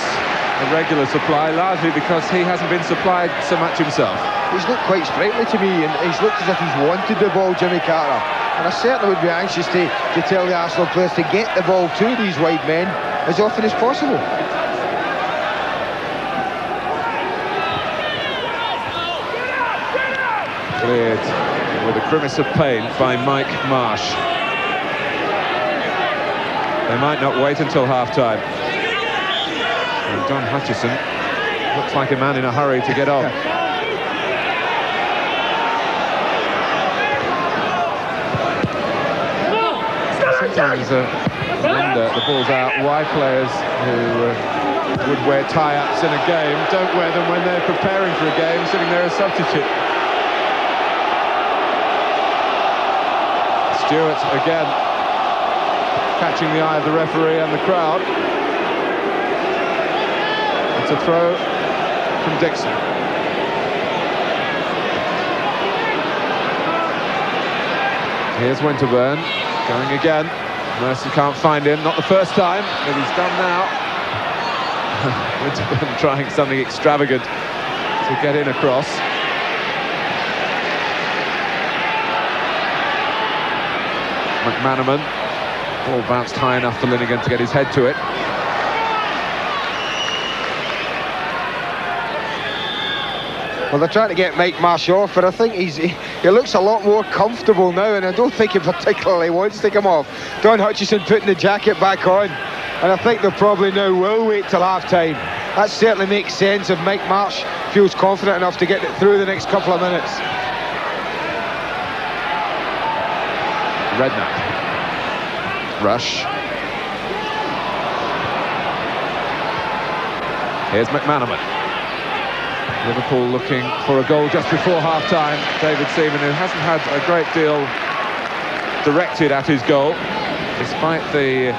a regular supply, largely because he hasn't been supplied so much himself. He's looked quite sprightly to me, and he's looked as if he's wanted the ball, Jimmy Carter. And I certainly would be anxious to tell the Arsenal players to get the ball to these wide men as often as possible. Cleared with a grimace of pain by Mike Marsh. They might not wait until half-time. And John Hutchison looks like a man in a hurry to get on. Sometimes I wonder, the ball's out, why players who would wear tie-ups in a game don't wear them when they're preparing for a game, sitting there as substitute. Stewart again catching the eye of the referee and the crowd. It's a throw from Dixon. Here's Winterburn going again. Merson can't find him, not the first time, but he's done now. Winterburn trying something extravagant to get in across. McManaman, ball bounced high enough for Lenigan to get his head to it. Well, they're trying to get Mike Marsh off, but I think he looks a lot more comfortable now, and I don't think he particularly wants to come off. Don Hutchison putting the jacket back on, and I think they probably now will wait till half-time. That certainly makes sense if Mike Marsh feels confident enough to get it through the next couple of minutes. Redknapp. Rush. Here's McManaman. Liverpool looking for a goal just before half-time. David Seaman, who hasn't had a great deal directed at his goal. Despite the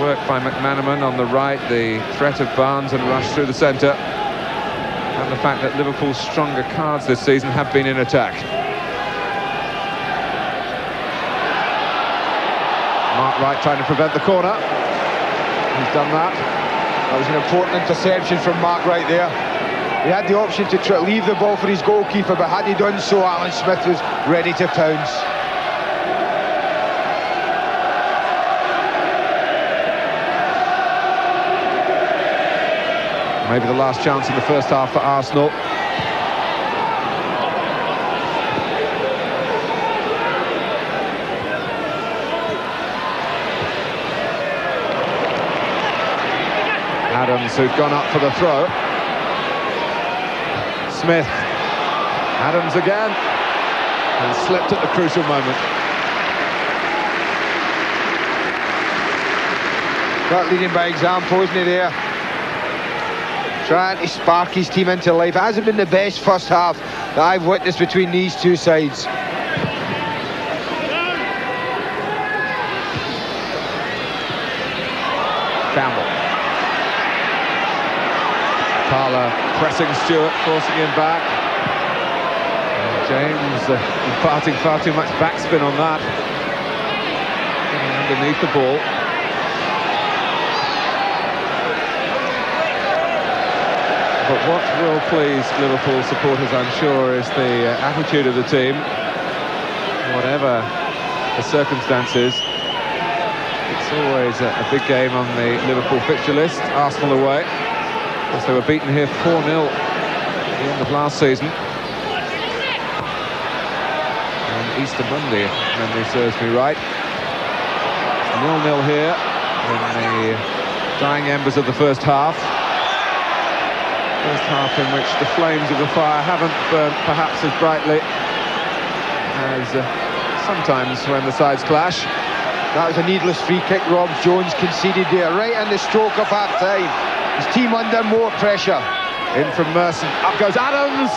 work by McManaman on the right, the threat of Barnes and rush through the centre, and the fact that Liverpool's stronger cards this season have been in attack. Mark Wright trying to prevent the corner. He's done that. That was an important interception from Mark Wright there. He had the option to leave the ball for his goalkeeper, but had he done so, Alan Smith was ready to pounce. Maybe the last chance in the first half for Arsenal. Adams, who'd gone up for the throw. Smith. Adams again. And slipped at the crucial moment. Not leading by example, isn't he there? Trying to spark his team into life. It hasn't been the best first half that I've witnessed between these two sides. Campbell. Parler pressing Stewart, forcing him back. And James imparting far too much backspin on that. Getting underneath the ball. But what will please Liverpool supporters, I'm sure, is the attitude of the team. Whatever the circumstances, it's always a big game on the Liverpool fixture list. Arsenal away, as they were beaten here 4-0 at the end of last season. On Easter Monday, if memory serves me right. 0-0 here in the dying embers of the first half. First half in which the flames of the fire haven't burnt perhaps as brightly as sometimes when the sides clash. That was a needless free kick Rob Jones conceded there, right in the stroke of half-time. His team under more pressure. In from Merson, up goes Adams!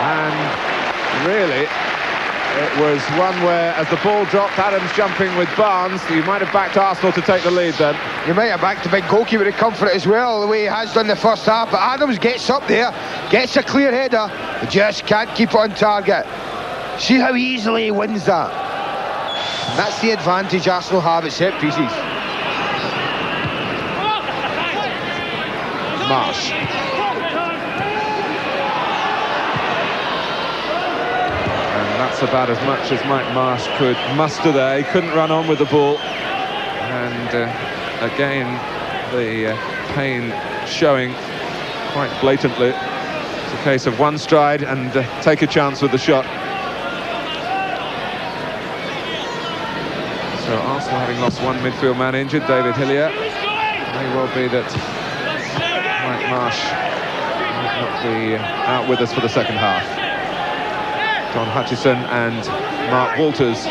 And really, it was one where, as the ball dropped, Adams jumping with Barnes, you might have backed Arsenal to take the lead then. You might have backed the big goalkeeper to come for it as well, the way he has done the first half, but Adams gets up there, gets a clear header, but just can't keep it on target. See how easily he wins that. And that's the advantage Arsenal have at set pieces. Marsh. And that's about as much as Mike Marsh could muster there. He couldn't run on with the ball. And again, the pain showing quite blatantly. It's a case of one stride and take a chance with the shot. So Arsenal having lost one midfield man injured, David Hillier. It may well be that Mike Marsh might not be out with us for the second half. John Hutchison and Mark Walters,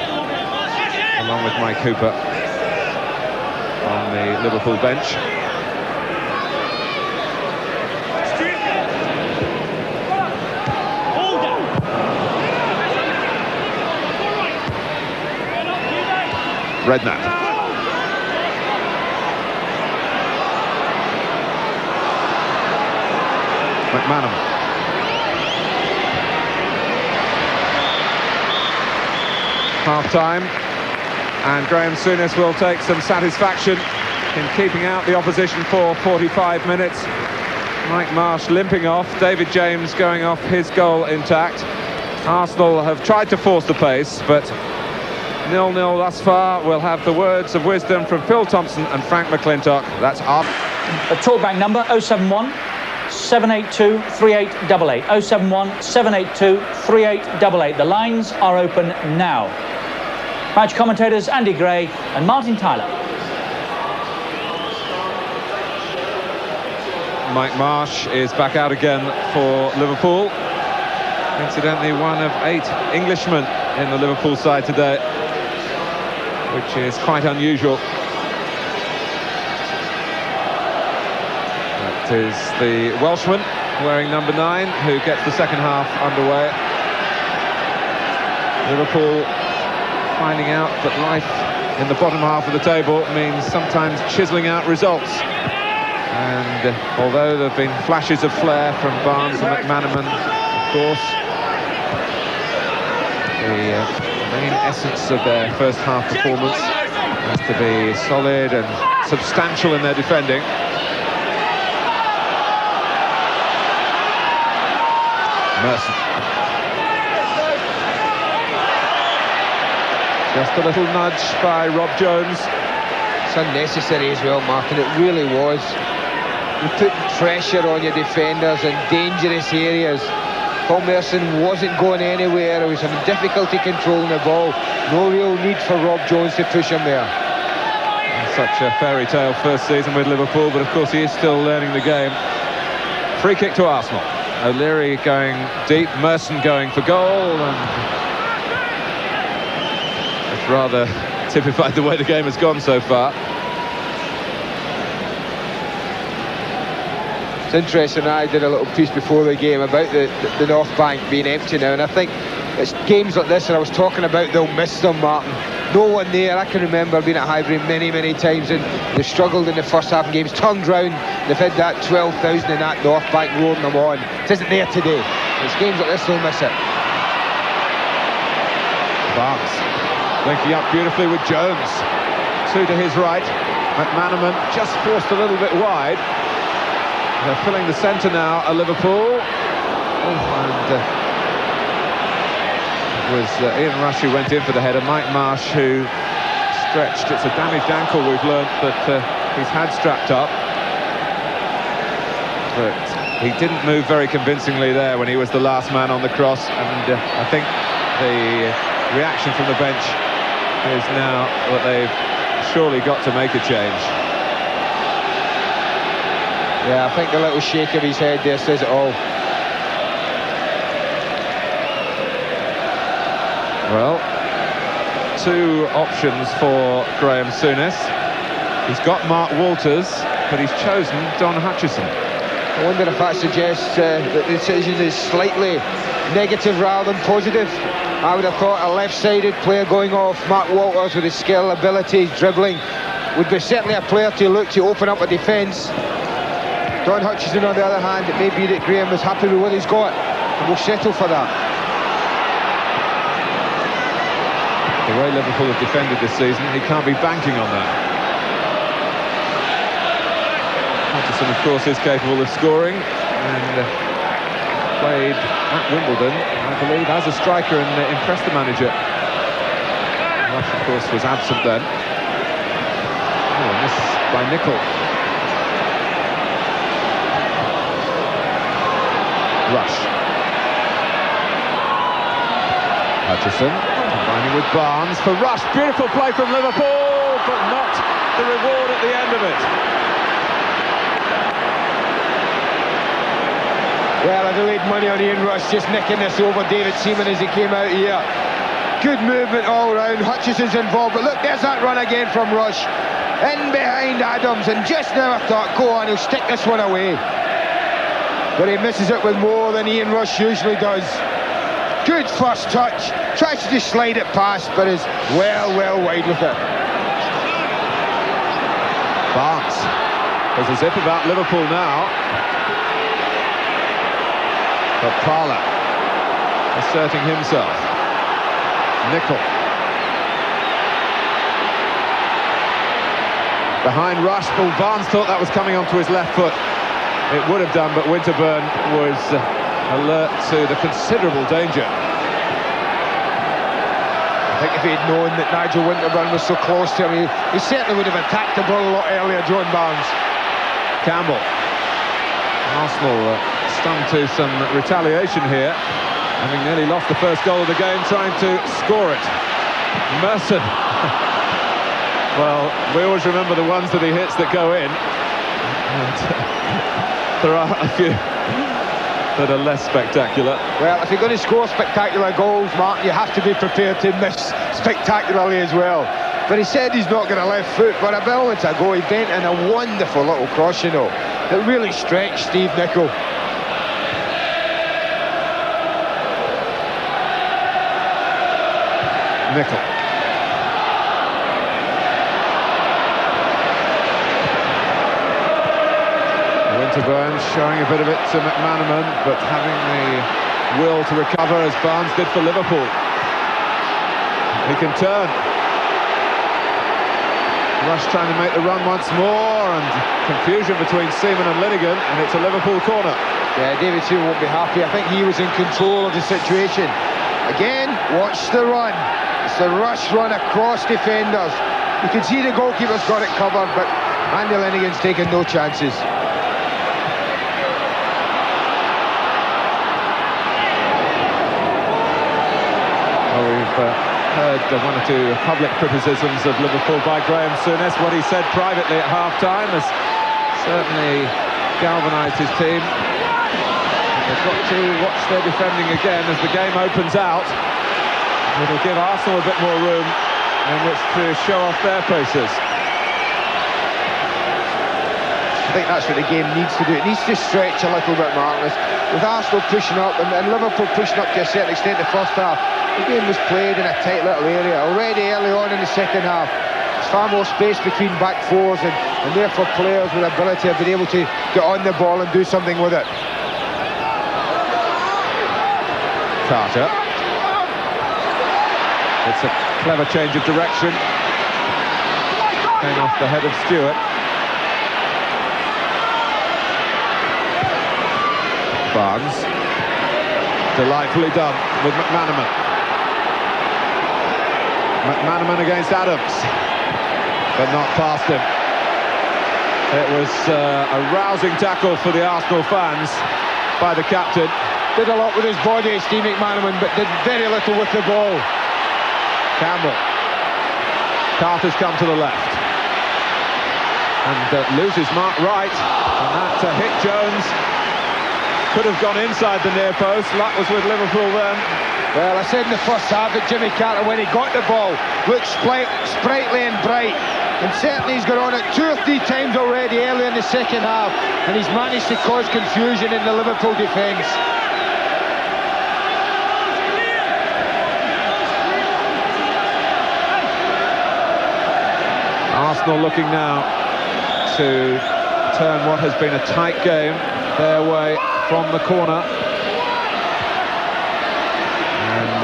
along with Mike Cooper, on the Liverpool bench. Redknapp. McManaman. Half-time, and Graham Souness will take some satisfaction in keeping out the opposition for 45 minutes. Mike Marsh limping off, David James going off his goal intact. Arsenal have tried to force the pace, but 0-0 thus far. We'll have the words of wisdom from Phil Thompson and Frank McClintock. That's our... The talkback number 071 782 3888. 071 782 3888. The lines are open now. Match commentators Andy Gray and Martin Tyler. Mike Marsh is back out again for Liverpool. Incidentally, one of 8 Englishmen in the Liverpool side today, which is quite unusual. That is the Welshman wearing number 9 who gets the second half underway. Liverpool finding out that life in the bottom half of the table means sometimes chiselling out results. And although there have been flashes of flair from Barnes and McManaman, of course, the main essence of their first half performance has to be solid and substantial in their defending. Merson. Just a little nudge by Rob Jones. It's unnecessary as well, Mark, and it really was. You put pressure on your defenders in dangerous areas. Paul Merson wasn't going anywhere. He was having difficulty controlling the ball. No real need for Rob Jones to push him there. Such a fairy tale first season with Liverpool, but of course he is still learning the game. Free kick to Arsenal. O'Leary going deep, Merson going for goal, and it's rather typified the way the game has gone so far. It's interesting, I did a little piece before the game about the North Bank being empty now, and I think it's games like this, and I was talking about they'll miss them, Martin. No one there. I can remember being at Highbury many times, and they've struggled in the first half of games, turned round, they've had that 12,000 in that North Bank roaring them on. It isn't there today. It's games like this they'll miss it. Barnes linking up beautifully with Jones. Two to his right. McManaman just forced a little bit wide. They're filling the centre now at Liverpool. It was Ian Rush who went in for the header. Mike Marsh who stretched. It's a damaged ankle, we've learnt that he's had strapped up. But he didn't move very convincingly there when he was the last man on the cross, and I think the reaction from the bench is now that they've surely got to make a change. Yeah, I think the little shake of his head there says it all. Well, two options for Graham Souness. He's got Mark Walters, but he's chosen Don Hutchison. I wonder if that suggests that the decision is slightly negative rather than positive. I would have thought a left-sided player going off, Mark Walters with his skill, ability, dribbling, would be certainly a player to look to open up a defence. Don Hutchison, on the other hand, it may be that Graham is happy with what he's got and will settle for that. The way Liverpool have defended this season, he can't be banking on that. Hutchison, of course, is capable of scoring, and played at Wimbledon, I believe, as a striker and impressed the manager. Rush, of course, was absent then. Oh, miss by Nicol. Rush. Hutchison combining with Barnes for Rush. Beautiful play from Liverpool, but not the reward at the end of it. Well, I'd have laid money on Ian Rush just nicking this over David Seaman as he came out here. Good movement all round. Hutchison's involved, but look, there's that run again from Rush. In behind Adams, and just now I thought, go on, he'll stick this one away. But he misses it with more than Ian Rush usually does. Good first touch. Tries to just slide it past, but is well wide with it. Barnes. There's a zip about Liverpool now. But Parla asserting himself. Nicol. Behind Rush, Paul Barnes thought that was coming onto his left foot. It would have done, but Winterburn was alert to the considerable danger. I think if he'd known that Nigel Winterburn was so close to him, he certainly would have attacked the ball a lot earlier, John Barnes. Campbell. Arsenal stung to some retaliation here, having nearly lost the first goal of the game, trying to score it. Merson. Well, we always remember the ones that he hits that go in. And there are a few that are less spectacular. Well, if you're going to score spectacular goals, Mark, you have to be prepared to miss spectacularly as well. But he said he's not going to left foot, but a moment ago he bent in a wonderful little cross, you know, that really stretched Steve Nicol. Nicol. Burns showing a bit of it to McManaman, but having the will to recover as Barnes did for Liverpool. He can turn. Rush trying to make the run once more, and confusion between Seaman and Linnigan, and it's a Liverpool corner. Yeah, David Seaman won't be happy. I think he was in control of the situation. Again, watch the run. It's the rush run across defenders. You can see the goalkeeper's got it covered, but Andy Linnigan's taking no chances. Well, we've heard one or two public criticisms of Liverpool by Graham Souness. What he said privately at half-time has certainly galvanised his team. They've got to watch their defending again as the game opens out. It'll give Arsenal a bit more room in which to show off their paces. I think that's what the game needs to do. It needs to stretch a little bit, Martin. With Arsenal pushing up and Liverpool pushing up to a certain extent in the first half, the game was played in a tight little area. Already early on in the second half, there's far more space between back fours, and therefore players with the ability have been able to get on the ball and do something with it. Carter. It's a clever change of direction. Came off the head of Stewart. Barnes. Delightfully done with McManaman. McManaman against Adams, but not past him. It was a rousing tackle for the Arsenal fans by the captain. Did a lot with his body, Steve McManaman, but did very little with the ball. Campbell. Carter's come to the left. And loses Mark right. And that hit Jones. Could have gone inside the near post. Luck was with Liverpool then. Well, I said in the first half that Jimmy Carter, when he got the ball, looked sprightly and bright. And certainly he's got on it 2 or 3 times already early in the second half. And he's managed to cause confusion in the Liverpool defence. Arsenal looking now to turn what has been a tight game their way from the corner. And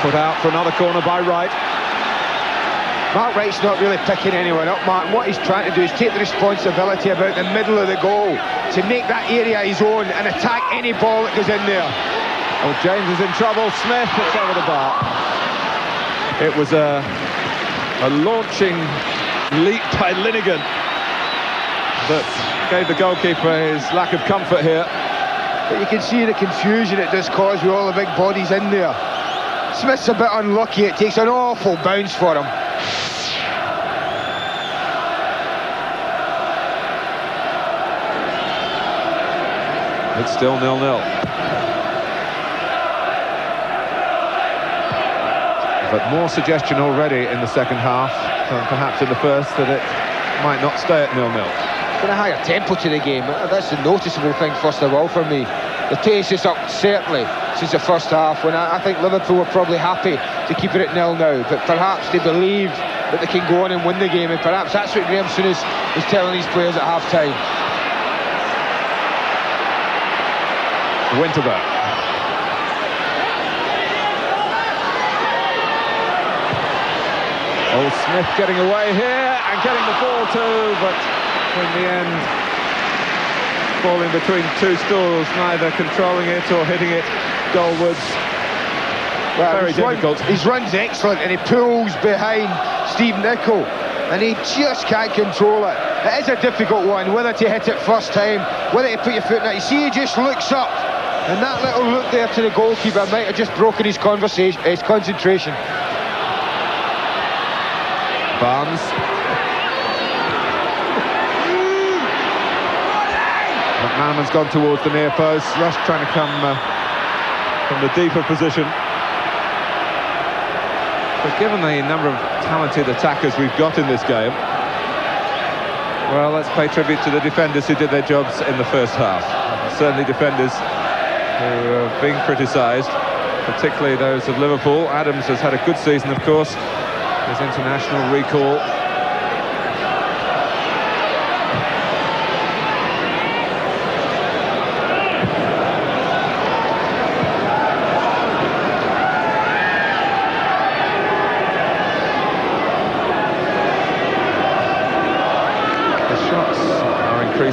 put out for another corner by Wright. Mark Wright's not really picking anyone up, Martin. What he's trying to do is take the responsibility about the middle of the goal to make that area his own and attack any ball that goes in there. Oh, James is in trouble. Smith puts over the bar. It was a launching leap by Linnigan that gave the goalkeeper his lack of comfort here. But you can see the confusion it does cause with all the big bodies in there. Smith's a bit unlucky. It takes an awful bounce for him. It's still 0-0. But more suggestion already in the second half than perhaps in the first that it might not stay at 0-0. Got a higher tempo to the game. That's the noticeable thing first of all for me. The pace is up certainly since the first half, when I think Liverpool were probably happy to keep it at 0 now, but perhaps they believed that they can go on and win the game, and perhaps that's what Graham Souness is telling these players at half-time. Winterberg. Oh, Smith getting away here and getting the ball too, but in the end falling between 2 stools, neither controlling it or hitting it goalwards. Well, very difficult. His run's excellent, and he pulls behind Steve Nicol, and he just can't control it. It is a difficult one, whether to hit it first time, whether to put your foot in it. You see, he just looks up, and that little look there to the goalkeeper might have just broken his concentration. Barnes. McManaman's gone towards the near post. Rush trying to come from the deeper position. But given the number of talented attackers we've got in this game, well, let's pay tribute to the defenders who did their jobs in the first half. Certainly defenders who are being criticised, particularly those of Liverpool. Adams has had a good season, of course, his international recall.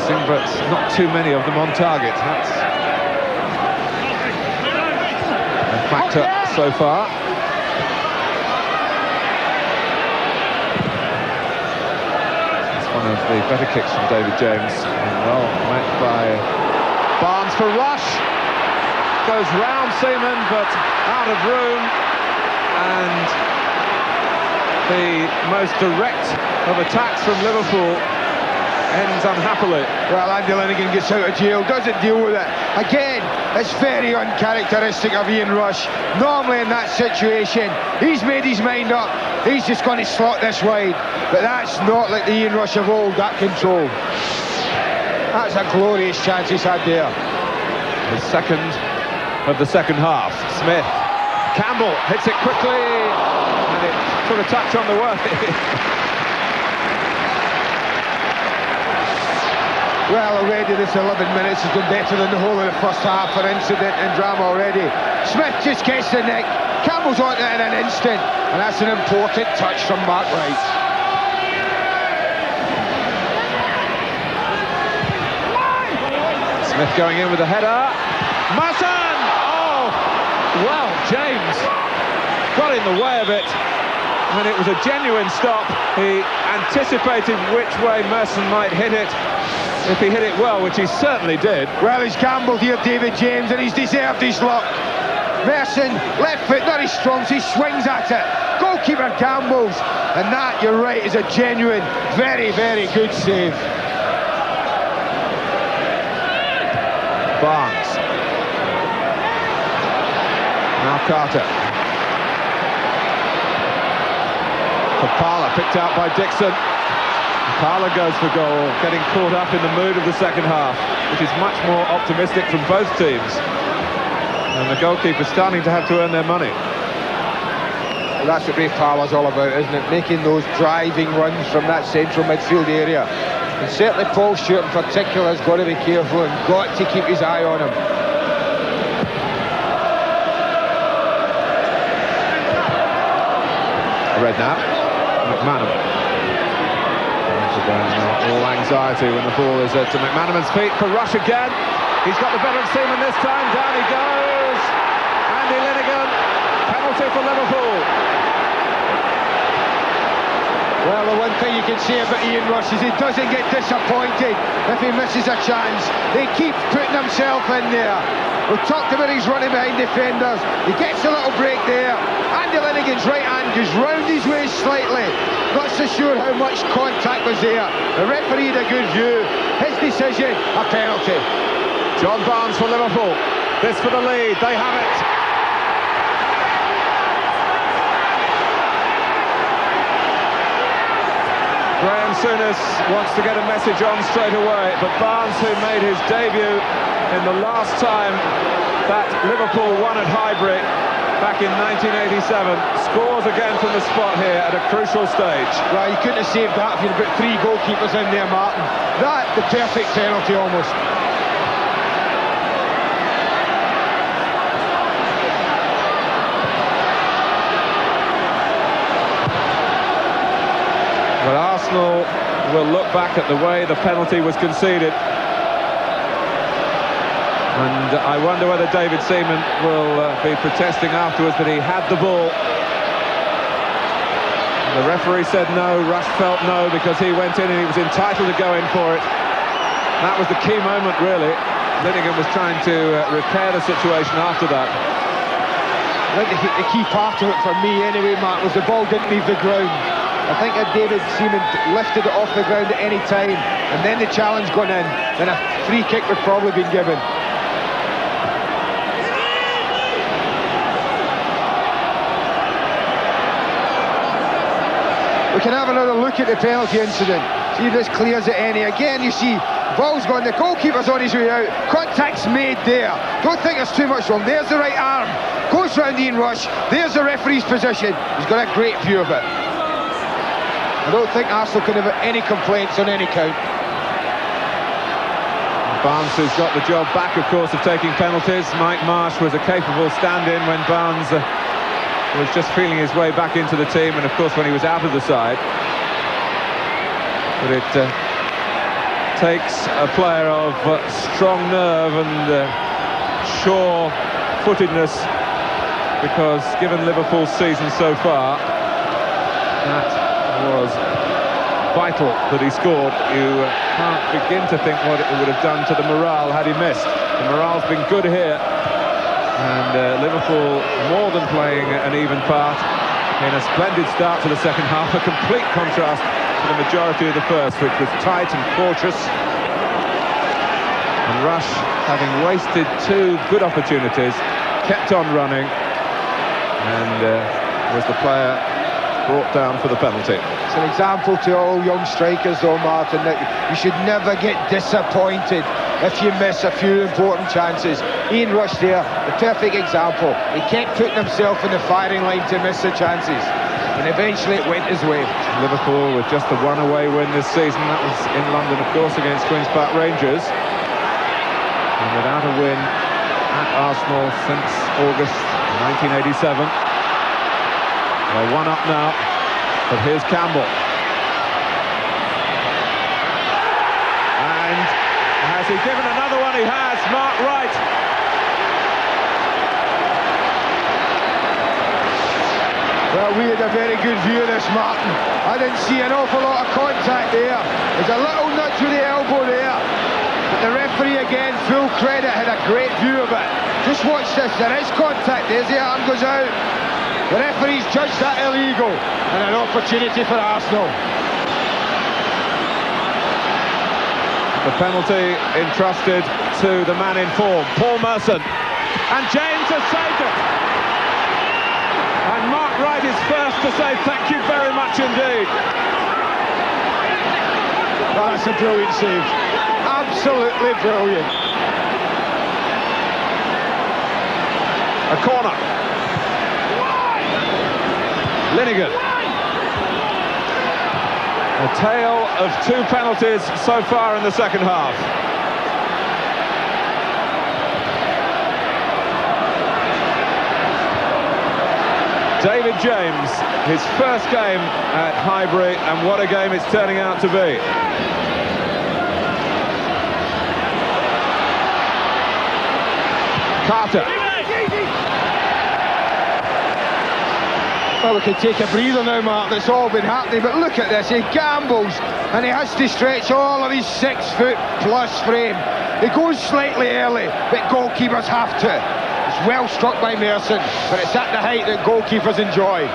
promising, but not too many of them on target. That's a factor so far. It's one of the better kicks from David James. Well met by Barnes for Rush. Goes round Seaman, but out of room. And the most direct of attacks from Liverpool ends unhappily. Well, Andy Linnigan gets out of jail, doesn't deal with it. Again, it's very uncharacteristic of Ian Rush. Normally in that situation, he's made his mind up. He's just going to slot this wide. But that's not like the Ian Rush of old, that control. That's a glorious chance he's had there. The second of the second half. Smith. Campbell hits it quickly. And it took a touch on the way. Well, already this 11 minutes has been better than the whole of the first half for incident and drama already. Smith just gets the neck. Campbell's on it in an instant. And that's an important touch from Mark Wright. Smith going in with a header. Merson! Oh! Well, James got in the way of it. And it was a genuine stop. He anticipated which way Merson might hit it. If he hit it well, which he certainly did. Well, he's gambled here, David James, and he's deserved his luck. Merson, left foot, not his strong, he swings at it. Goalkeeper gambles, and that, you're right, is a genuine, very, very good save. Barnes. Now Carter. Papala picked out by Dixon. Papala goes for goal, getting caught up in the mood of the second half, which is much more optimistic from both teams. And the goalkeeper starting to have to earn their money. Well, that's what Ray Parlour's all about, isn't it? Making those driving runs from that central midfield area. And certainly Paul Stewart in particular has got to be careful and got to keep his eye on him. Redknapp. McManaman. All anxiety when the ball is at McManaman's feet for Rush again. He's got the better of Seaman this time. Down he goes. Andy Linnigan. Penalty for Liverpool. Well, the one thing you can say about Ian Rush is he doesn't get disappointed if he misses a chance. He keeps putting himself in there. We talked about his running behind defenders. He gets a little break there. Andy Linnigan's right hand goes round his waist slightly. Not so sure how much contact was there. The referee had a good view. His decision, a penalty. John Barnes for Liverpool. This for the lead. They have it. Graham Souness wants to get a message on straight away, but Barnes, who made his debut in the last time that Liverpool won at Highbury back in 1987, scores again from the spot here at a crucial stage. Well, you couldn't have saved that if you'd put three goalkeepers in there, Martin. That, the perfect penalty almost. But Arsenal will look back at the way the penalty was conceded. And I wonder whether David Seaman will be protesting afterwards that he had the ball. The referee said no, Rush felt no because he went in and he was entitled to go in for it. That was the key moment, really. Linnigan was trying to repair the situation after that. I think the key part of it for me anyway, Mark, was the ball didn't leave the ground. I think if David Seaman lifted it off the ground at any time and then the challenge gone in, then a free kick would probably been given. We can have another look at the penalty incident. See if this clears it any. Again, you see, ball's gone, the goalkeeper's on his way out. Contact's made there. Don't think there's too much wrong. There's the right arm. Goes round Ian Rush. There's the referee's position. He's got a great view of it. I don't think Arsenal can have any complaints on any count. Barnes, who's got the job back, of course, of taking penalties. Mike Marsh was a capable stand-in when Barnes was just feeling his way back into the team, and of course when he was out of the side. But it takes a player of strong nerve and sure-footedness, because given Liverpool's season so far, that was vital that he scored. You can't begin to think what it would have done to the morale had he missed. The morale's been good here, and Liverpool more than playing an even part in a splendid start to the second half, a complete contrast to the majority of the first, which was tight and cautious. And Rush, having wasted two good opportunities, kept on running, and was the player brought down for the penalty. It's an example to all young strikers though, Martin, that you should never get disappointed if you miss a few important chances. Ian Rush there, the perfect example. He kept putting himself in the firing line to miss the chances, and eventually it went his way. Liverpool with just the one away win this season, that was in London of course against Queen's Park Rangers, and without a win at Arsenal since August 1987. They're one up now, but here's Campbell. And has he given another one? He has. Mark Wright. Well, we had a very good view of this, Martin. I didn't see an awful lot of contact there. There's a little nudge with the elbow there. But the referee, again, full credit, had a great view of it. Just watch this. There is contact. There's the arm goes out. The referee's judged that illegal, and an opportunity for Arsenal. The penalty entrusted to the man in form, Paul Merson. And James has saved it. And Mark Wright is first to say thank you very much indeed. Oh, that's a brilliant save. Absolutely brilliant. A corner. Linnigan. A tale of two penalties so far in the second half. David James, his first game at Highbury, and what a game it's turning out to be. Carter. Well, we can take a breather now, Mark. That's all been happening, but look at this. He gambles, and he has to stretch all of his 6-foot-plus frame. He goes slightly early, but goalkeepers have to. It's well struck by Merson, but it's at the height that goalkeepers enjoy.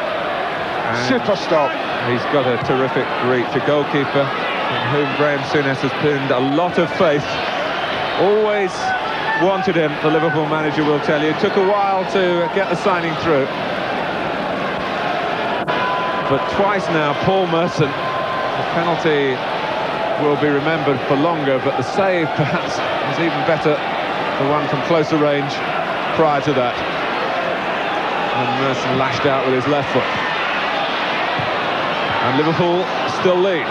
Super stop. He's got a terrific reach, a goalkeeper in whom Graham Souness has pinned a lot of faith. Always wanted him, the Liverpool manager will tell you. It took a while to get the signing through. But twice now, Paul Merson, the penalty will be remembered for longer, but the save perhaps was even better, the one from closer range prior to that. And Merson lashed out with his left foot. And Liverpool still lead.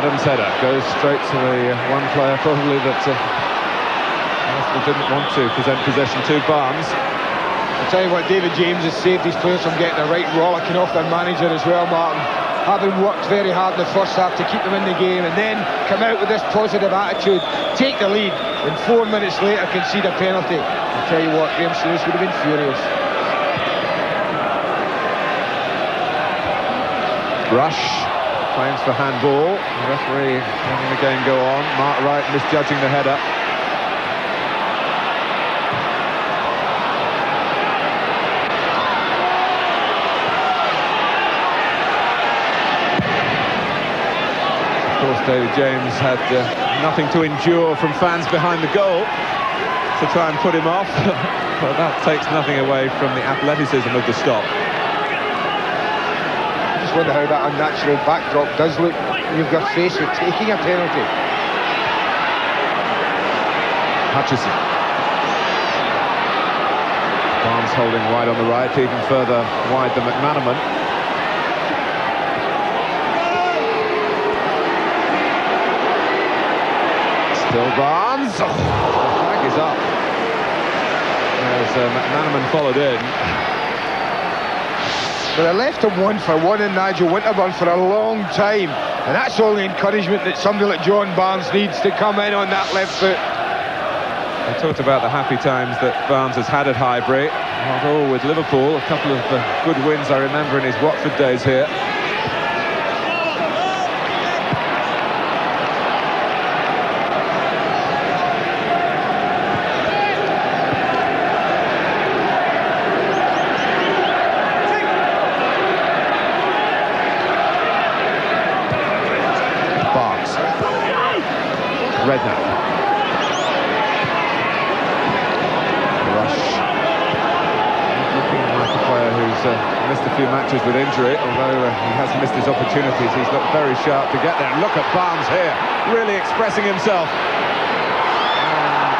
Adam's header goes straight to the one player probably that Arsenal didn't want to present possession to, Barnes. I'll tell you what, David James has saved his players from getting a right rollicking off their manager as well, Martin. Having worked very hard in the first half to keep them in the game, and then come out with this positive attitude, take the lead, and 4 minutes later concede a penalty. I'll tell you what, Graham Souness would have been furious. Rush claims for handball. The referee letting the game go on. Mark Wright misjudging the header. Of course, David James had nothing to endure from fans behind the goal to try and put him off. But that takes nothing away from the athleticism of the stop. I just wonder how that unnatural backdrop does look when you've got faced with taking a penalty. Hutchison. Barnes holding wide on the right, even further wide than McManaman. Still Barnes. Oh, the flag is up. as McManaman followed in. But I left him 1-for-1 in Nigel Winterburn for a long time, and that's all the encouragement that somebody like John Barnes needs to come in on that left foot. I talked about the happy times that Barnes has had at Highbury. Not all with Liverpool. A couple of good wins I remember in his Watford days here. Redknapp. Rush. Looking like a player who's missed a few matches with injury, although he has missed his opportunities. He's looked very sharp to get there. And look at Barnes here, really expressing himself. And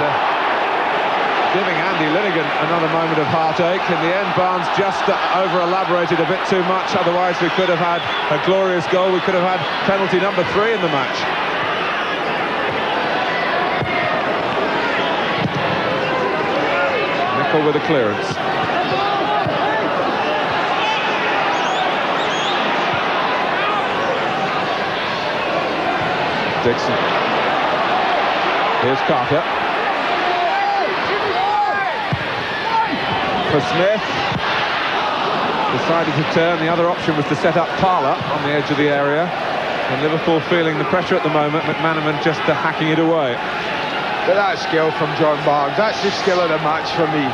giving Andy Linnigan another moment of heartache. In the end, Barnes just over-elaborated a bit too much. Otherwise, we could have had a glorious goal. We could have had penalty number 3 in the match. With a clearance. Dixon. Here's Carter. For Smith. Decided to turn. The other option was to set up Parlour on the edge of the area. And Liverpool feeling the pressure at the moment. McManaman just hacking it away. But that skill from John Barnes, that's the skill of the match for me.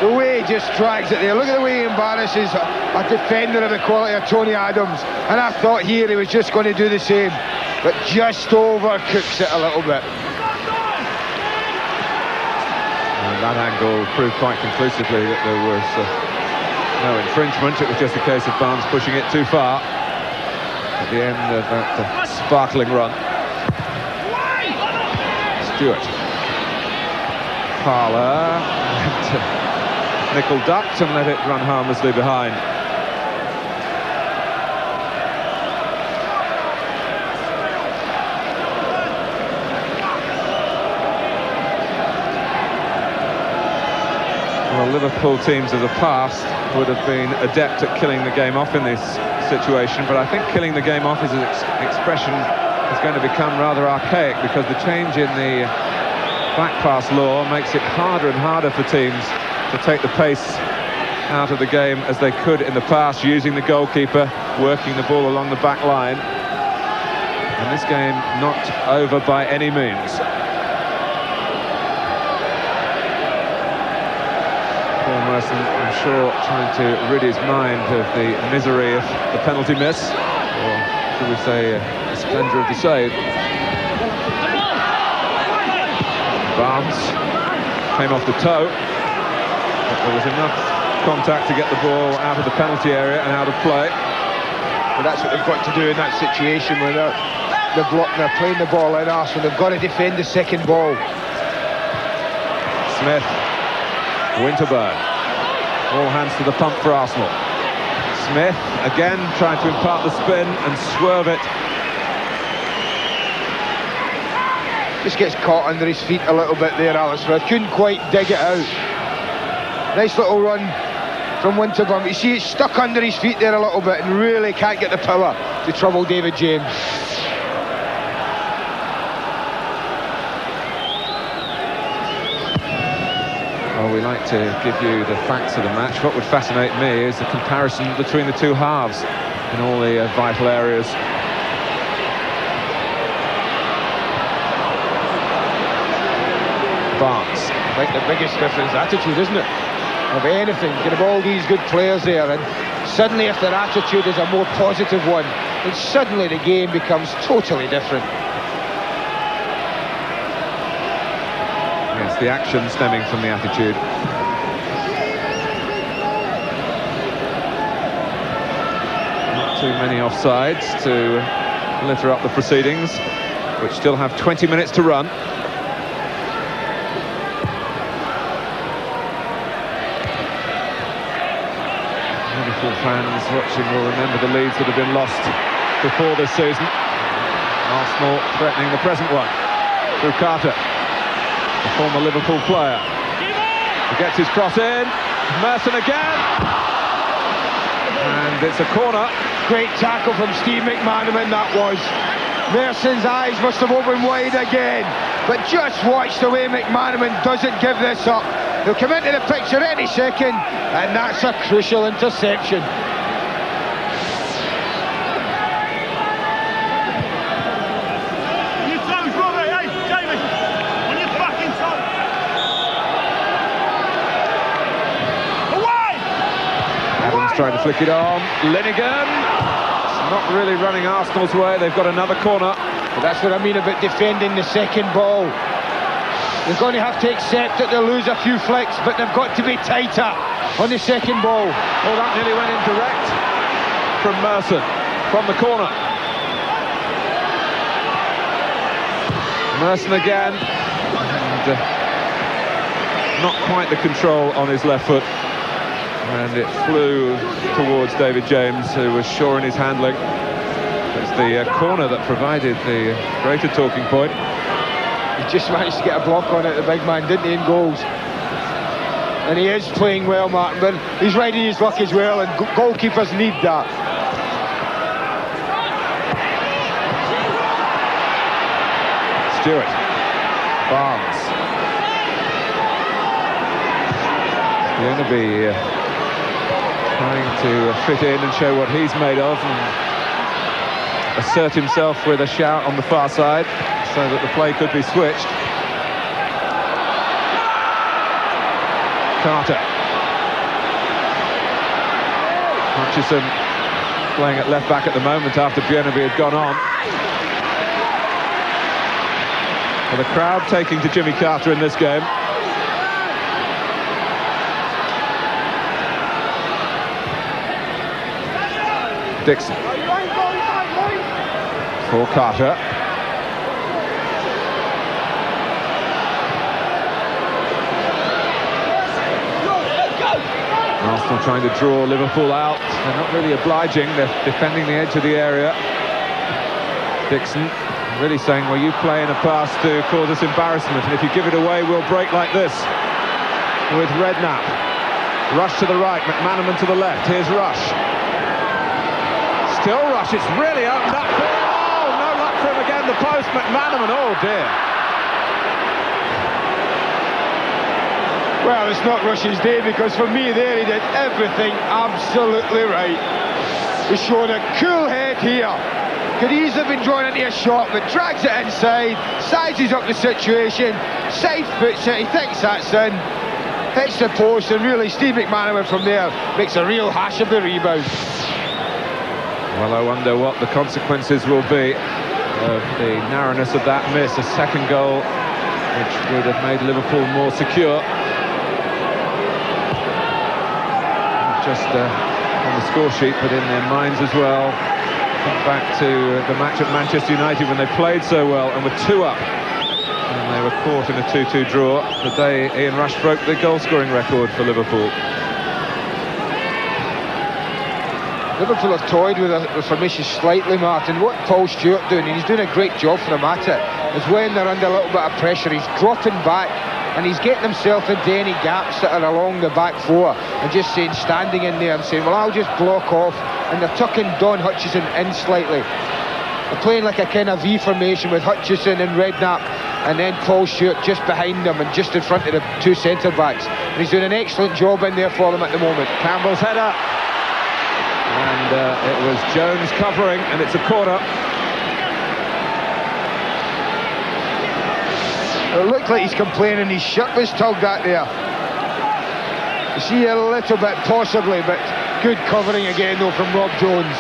The way he just drags it there. Look at the way he embarrasses a defender of the quality of Tony Adams. And I thought here he was just going to do the same, but just overcooks it a little bit. And that angle proved quite conclusively that there was no infringement. It was just a case of Barnes pushing it too far at the end of that sparkling run. Stewart. Parlour. Nickel ducked and let it run harmlessly behind. Well, Liverpool teams of the past would have been adept at killing the game off in this situation, but I think killing the game off as an expression is going to become rather archaic, because the change in the back pass law makes it harder and harder for teams to take the pace out of the game as they could in the past, using the goalkeeper, working the ball along the back line. And this game not over by any means. Paul Merson, I'm sure, trying to rid his mind of the misery of the penalty miss, or should we say the splendour of the save. Barnes came off the toe. There was enough contact to get the ball out of the penalty area and out of play. But that's what they've got to do in that situation where they're playing the ball in Arsenal. They've got to defend the second ball. Smith, Winterburn, all hands to the pump for Arsenal. Smith again trying to impart the spin and swerve it. Just gets caught under his feet a little bit there, Alan Smith. Couldn't quite dig it out. Nice little run from Winterburn. You see, it's stuck under his feet there a little bit and really can't get the power to trouble David James. Well, we like to give you the facts of the match. What would fascinate me is the comparison between the two halves in all the vital areas. Barnes. I think the biggest difference is attitude, isn't it? Of anything, you can have all these good players there, and suddenly if their attitude is a more positive one, then suddenly the game becomes totally different. Yes, the action stemming from the attitude. Not too many offsides to litter up the proceedings, which still have 20 minutes to run. Fans watching will remember the leads that have been lost before this season. Arsenal threatening the present one through Carter, the former Liverpool player. He gets his cross in. Merson again. And it's a corner. Great tackle from Steve McManaman, that was. Merson's eyes must have opened wide again. But just watch the way McManaman doesn't give this up. He'll come into the picture any second, and that's a crucial interception. Trying to flick it on. Linnigan. It's not really running Arsenal's way. They've got another corner. But that's what I mean about defending the second ball. They're going to have to accept that they'll lose a few flicks, but they've got to be tighter on the second ball. Oh, that nearly went in direct from Merson, from the corner. Merson again. And, not quite the control on his left foot. And it flew towards David James, who was sure in his handling. It's the corner that provided the greater talking point. He just managed to get a block on it, the big man, didn't he, in goals. And he is playing well, Martin, but he's riding his luck as well, and goalkeepers need that. Stewart. Barnes. Going to be trying to fit in and show what he's made of and assert himself with a shout on the far side so that the play could be switched. Carter. Hutchison playing at left back at the moment after Björneby had gone on. Well, the crowd taking to Jimmy Carter in this game. Dixon for Carter. Arsenal trying to draw Liverpool out. They're not really obliging. They're defending the edge of the area. Dixon really saying, well, you play in a pass to cause us embarrassment, and if you give it away, we'll break like this. With Redknapp. Rush to the right, McManaman to the left. Here's Rush. Still Rush, it's really opened up. Oh, no luck for him again, the post, McManaman, oh dear. Well, it's not Rush's day, because for me there he did everything absolutely right. He's shown a cool head here. Could easily have been drawn into a shot, but drags it inside, sizes up the situation, side foots it, he thinks that's in, hits the post, and really Steve McManaman from there makes a real hash of the rebound. Well, I wonder what the consequences will be of the narrowness of that miss. A second goal, which would have made Liverpool more secure. Not just on the score sheet, but in their minds as well. Think back to the match at Manchester United when they played so well and were 2 up. And they were caught in a 2-2 draw. The day Ian Rush broke the goal-scoring record for Liverpool. Liverpool have toyed with the formation slightly, Martin. What Paul Stewart doing, and he's doing a great job for them at it, is when they're under a little bit of pressure, he's dropping back and he's getting himself into any gaps that are along the back four and just saying, standing in there and saying, well, I'll just block off, and they're tucking Don Hutchison in slightly. They're playing like a kind of V formation with Hutchison and Redknapp, and then Paul Stewart just behind them and just in front of the 2 centre-backs. And he's doing an excellent job in there for them at the moment. Campbell's header. And it was Jones covering, and it's a corner. It looked like he's complaining his shirt was tugged at there. You see a little bit possibly, but good covering again though from Rob Jones.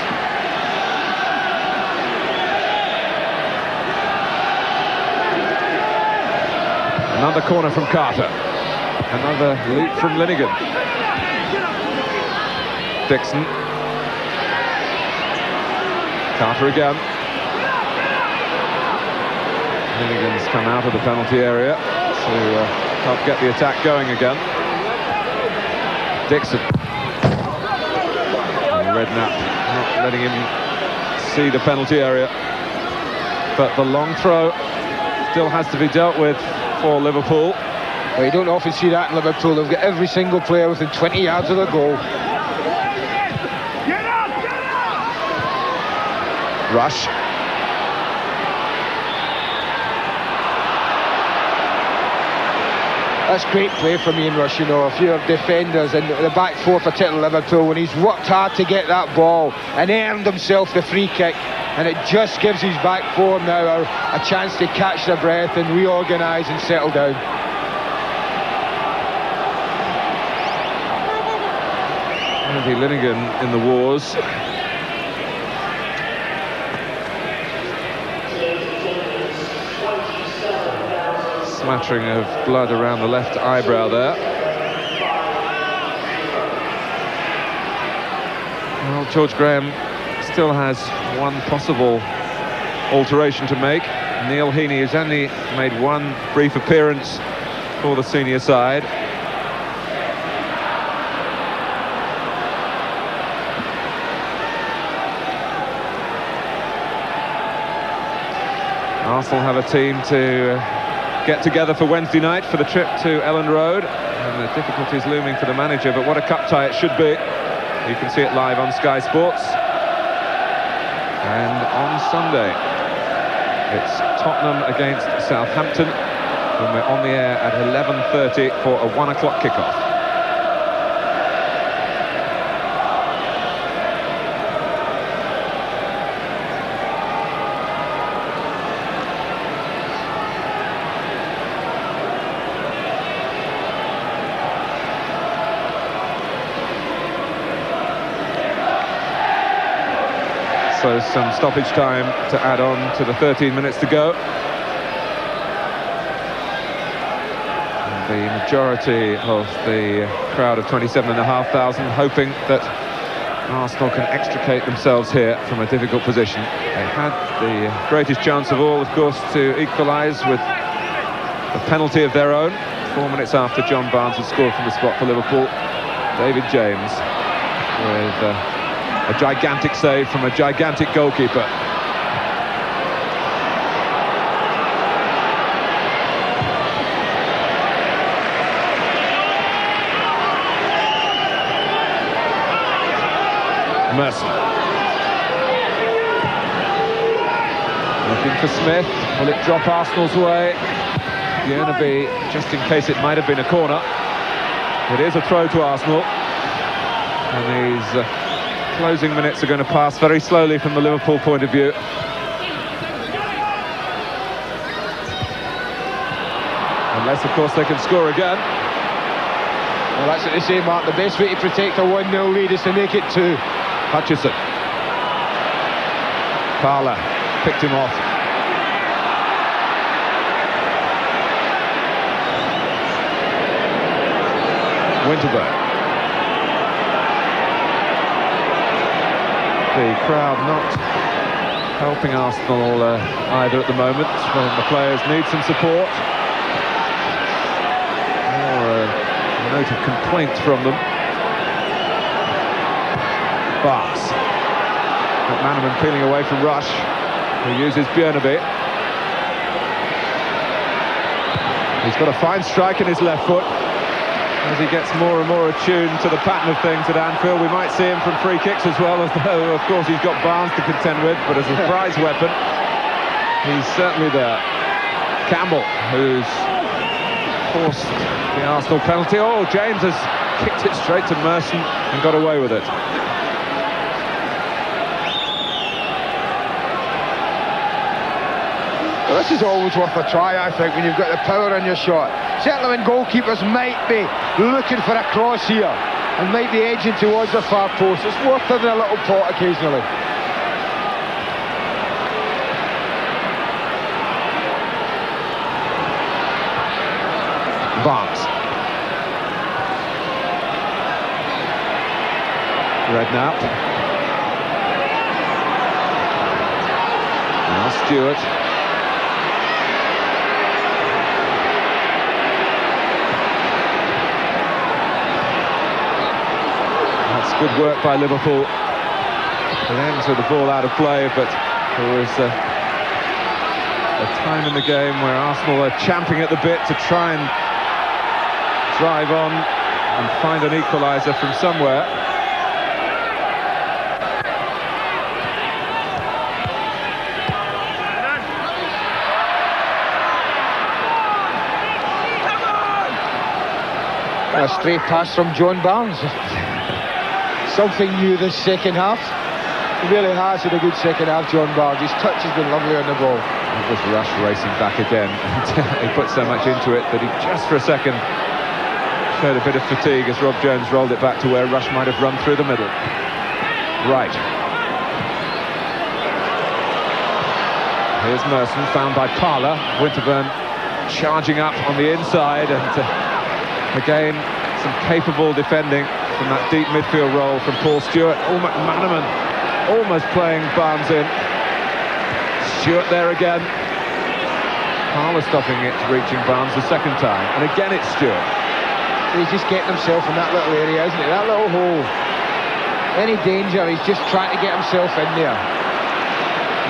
Another corner from Carter. Another leap from Linnigan. Dixon. Carter again. Linnigan's come out of the penalty area to help get the attack going again. Dixon. Redknapp not letting him see the penalty area. But the long throw still has to be dealt with for Liverpool. Well, you don't often see that in Liverpool. They've got every single player within 20 yards of the goal. Rush. That's great play from Ian Rush, you know. If you're defenders in the back four, particularly Liverpool, when he's worked hard to get that ball and earned himself the free kick, and it just gives his back four now a chance to catch their breath and reorganise and settle down. Andy Linnigan in the wars. Smattering of blood around the left eyebrow there. Well, George Graham still has one possible alteration to make. Neil Heaney has only made one brief appearance for the senior side. Arsenal have a team to get together for Wednesday night for the trip to Elland Road, and the difficulties looming for the manager, but what a cup tie it should be. You can see it live on Sky Sports. And on Sunday, it's Tottenham against Southampton, and we're on the air at 11:30 for a 1 o'clock kickoff. So some stoppage time to add on to the 13 minutes to go. And the majority of the crowd of 27,500 hoping that Arsenal can extricate themselves here from a difficult position. They had the greatest chance of all, of course, to equalise with a penalty of their own. 4 minutes after John Barnes had scored from the spot for Liverpool. David James with a gigantic save from a gigantic goalkeeper. Merson. Looking for Smith. Will it drop Arsenal's way? Bjornaby, just in case it might have been a corner. It is a throw to Arsenal. And these closing minutes are going to pass very slowly from the Liverpool point of view. Unless, of course, they can score again. Well, that's what they say, Mark. The best way to protect a 1-0 lead is to make it 2. Hutchison. Parler picked him off. Winterburn. The crowd not helping Arsenal either at the moment, when the players need some support. Or a note of complaint from them. Barnes. McManaman peeling away from Rush, who uses Bjornaby. He's got a fine strike in his left foot. As he gets more and more attuned to the pattern of things at Anfield, we might see him from free kicks as well, as though, of course, he's got Barnes to contend with, but as a prize weapon, he's certainly there. Campbell, who's forced the Arsenal penalty. Oh, James has kicked it straight to Merson and got away with it. Well, this is always worth a try, I think, when you've got the power in your shot. Certainly when goalkeepers might be looking for a cross here and might be edging towards the far post. It's worth having a little pot occasionally. Barnes. Redknapp. Now Stewart. Good work by Liverpool. It ends with the ball out of play, but there was a time in the game where Arsenal are champing at the bit to try and drive on and find an equaliser from somewhere. A straight pass from John Barnes. Something new this second half. He really has had a good second half, John Barnes. His touch has been lovely on the ball. It was Rush racing back again. He put so much into it that he just for a second showed a bit of fatigue as Rob Jones rolled it back to where Rush might have run through the middle. Right. Here's Merson, found by Parler. Winterburn charging up on the inside, and again some capable defending from that deep midfield role from Paul Stewart. McManaman almost playing Barnes in. Stewart there again. Parler stopping it, reaching Barnes the second time, and again it's Stewart. He's just getting himself in that little area, isn't it? That little hole. Any danger, he's just trying to get himself in there.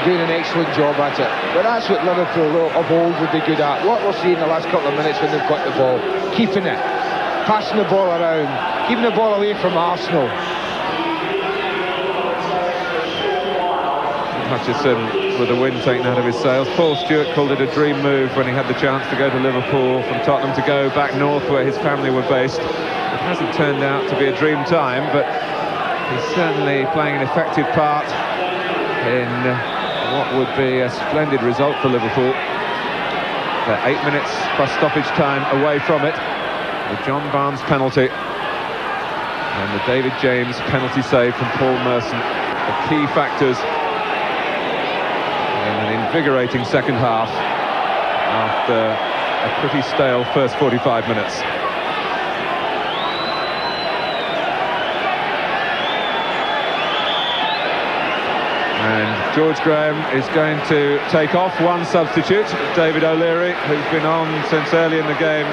Doing an excellent job at it. But that's what Liverpool of old would be good at. What we're seeing the last couple of minutes when they've got the ball. Keeping it. Passing the ball around. Keeping the ball away from Arsenal. Hutchison with the wind taken out of his sails. Paul Stewart called it a dream move when he had the chance to go to Liverpool from Tottenham, to go back north where his family were based. It hasn't turned out to be a dream time, but he's certainly playing an effective part in what would be a splendid result for Liverpool. They're 8 minutes plus stoppage time away from it. The John Barnes penalty and the David James penalty save from Paul Merson, the key factors in an invigorating second half after a pretty stale first 45 minutes. And George Graham is going to take off one substitute, David O'Leary, who's been on since early in the game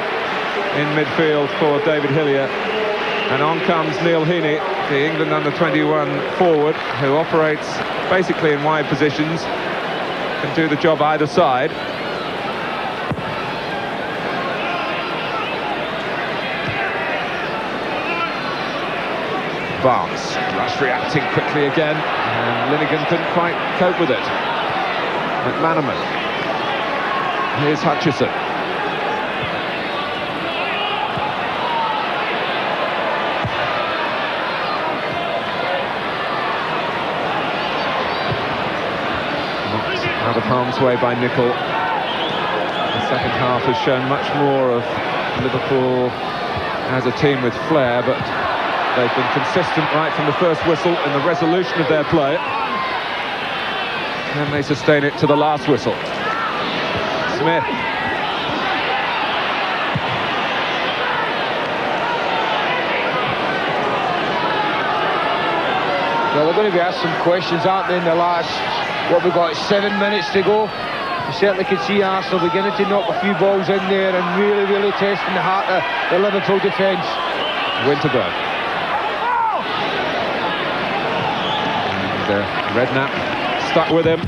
in midfield for David Hillier. And on comes Neil Heaney, the England under-21 forward, who operates basically in wide positions, can do the job either side. Barnes, Rush reacting quickly again, and Linegan couldn't quite cope with it. McManaman. Here's Hutchison. Out of harm's way by Nicol. The second half has shown much more of Liverpool as a team with flair, but they've been consistent right from the first whistle in the resolution of their play. Can they sustain it to the last whistle? Smith. Well, they're going to be asked some questions, aren't they, in the last, what we've got, 7 minutes to go. You certainly can see Arsenal beginning to knock a few balls in there and really testing the heart of the Liverpool defence. Winterburn. And Redknapp stuck with him.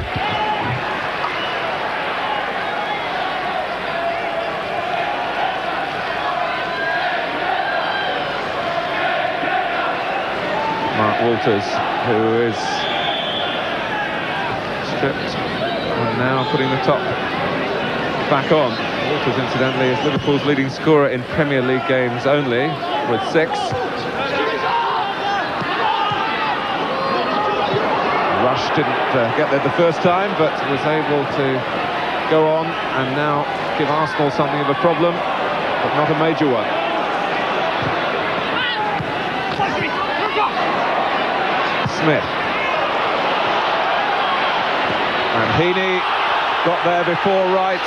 Mark Walters, who is stripped and now putting the top back on. Walters, incidentally, is Liverpool's leading scorer in Premier League games only, with 6. Rush didn't get there the first time, but was able to go on and now give Arsenal something of a problem, but not a major one. Smith. And Heaney got there before Wright.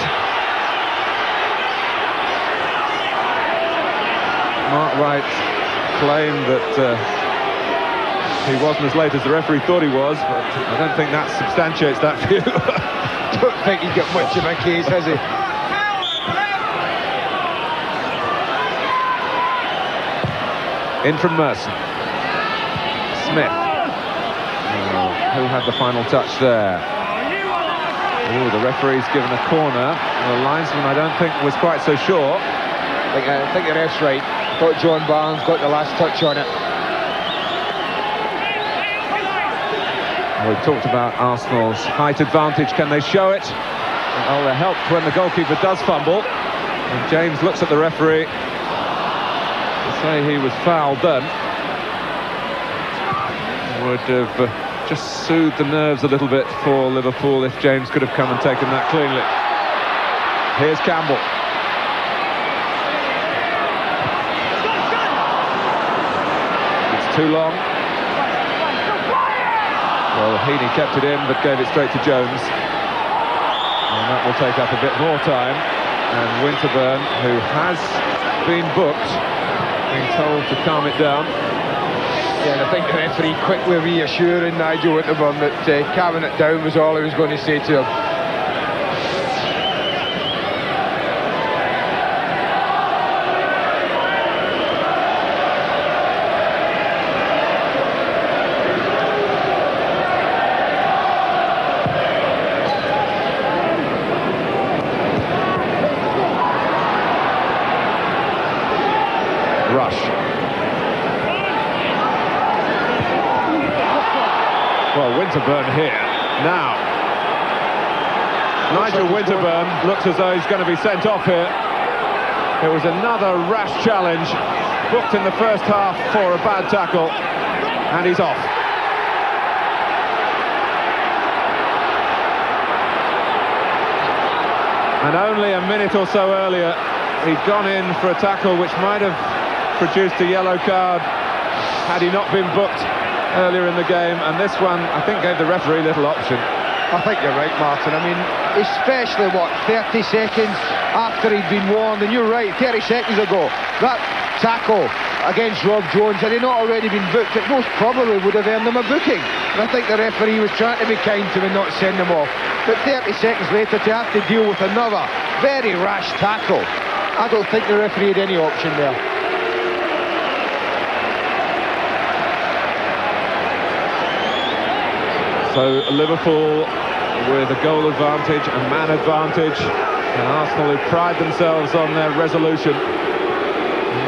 Mark Wright claimed that he wasn't as late as the referee thought he was, but I don't think that substantiates that view. Don't think he's got much of a case, has he? In from Merson. Smith. Who had the final touch there? Oh, the referee's given a corner. The linesman, I don't think, was quite so sure. I think the ref's right. I thought John Barnes got the last touch on it. We've talked about Arsenal's height advantage. Can they show it? Oh, they're helped when the goalkeeper does fumble. And James looks at the referee to say he was fouled then. Would have just soothed the nerves a little bit for Liverpool if James could have come and taken that cleanly. Here's Campbell. It's too long. Well, Heaney kept it in but gave it straight to Jones. And that will take up a bit more time. And Winterburn, who has been booked, being told to calm it down. Yeah, and I think the referee quickly reassuring Nigel Winterburn that calming it down was all he was going to say to him. Well, Winterburn here, now. Nigel Winterburn looks as though he's going to be sent off here. It was another rash challenge, booked in the first half for a bad tackle, and he's off. And only a minute or so earlier, he'd gone in for a tackle which might have produced a yellow card had he not been booked earlier in the game, and this one I think gave the referee little option. I think you're right, Martin. I mean, especially 30 seconds after he'd been warned, and you're right, 30 seconds ago, that tackle against Rob Jones, had he not already been booked, it most probably would have earned him a booking. And I think the referee was trying to be kind to him and not send him off. But 30 seconds later to have to deal with another very rash tackle, I don't think the referee had any option there. So Liverpool with a goal advantage, a man advantage, and Arsenal who pride themselves on their resolution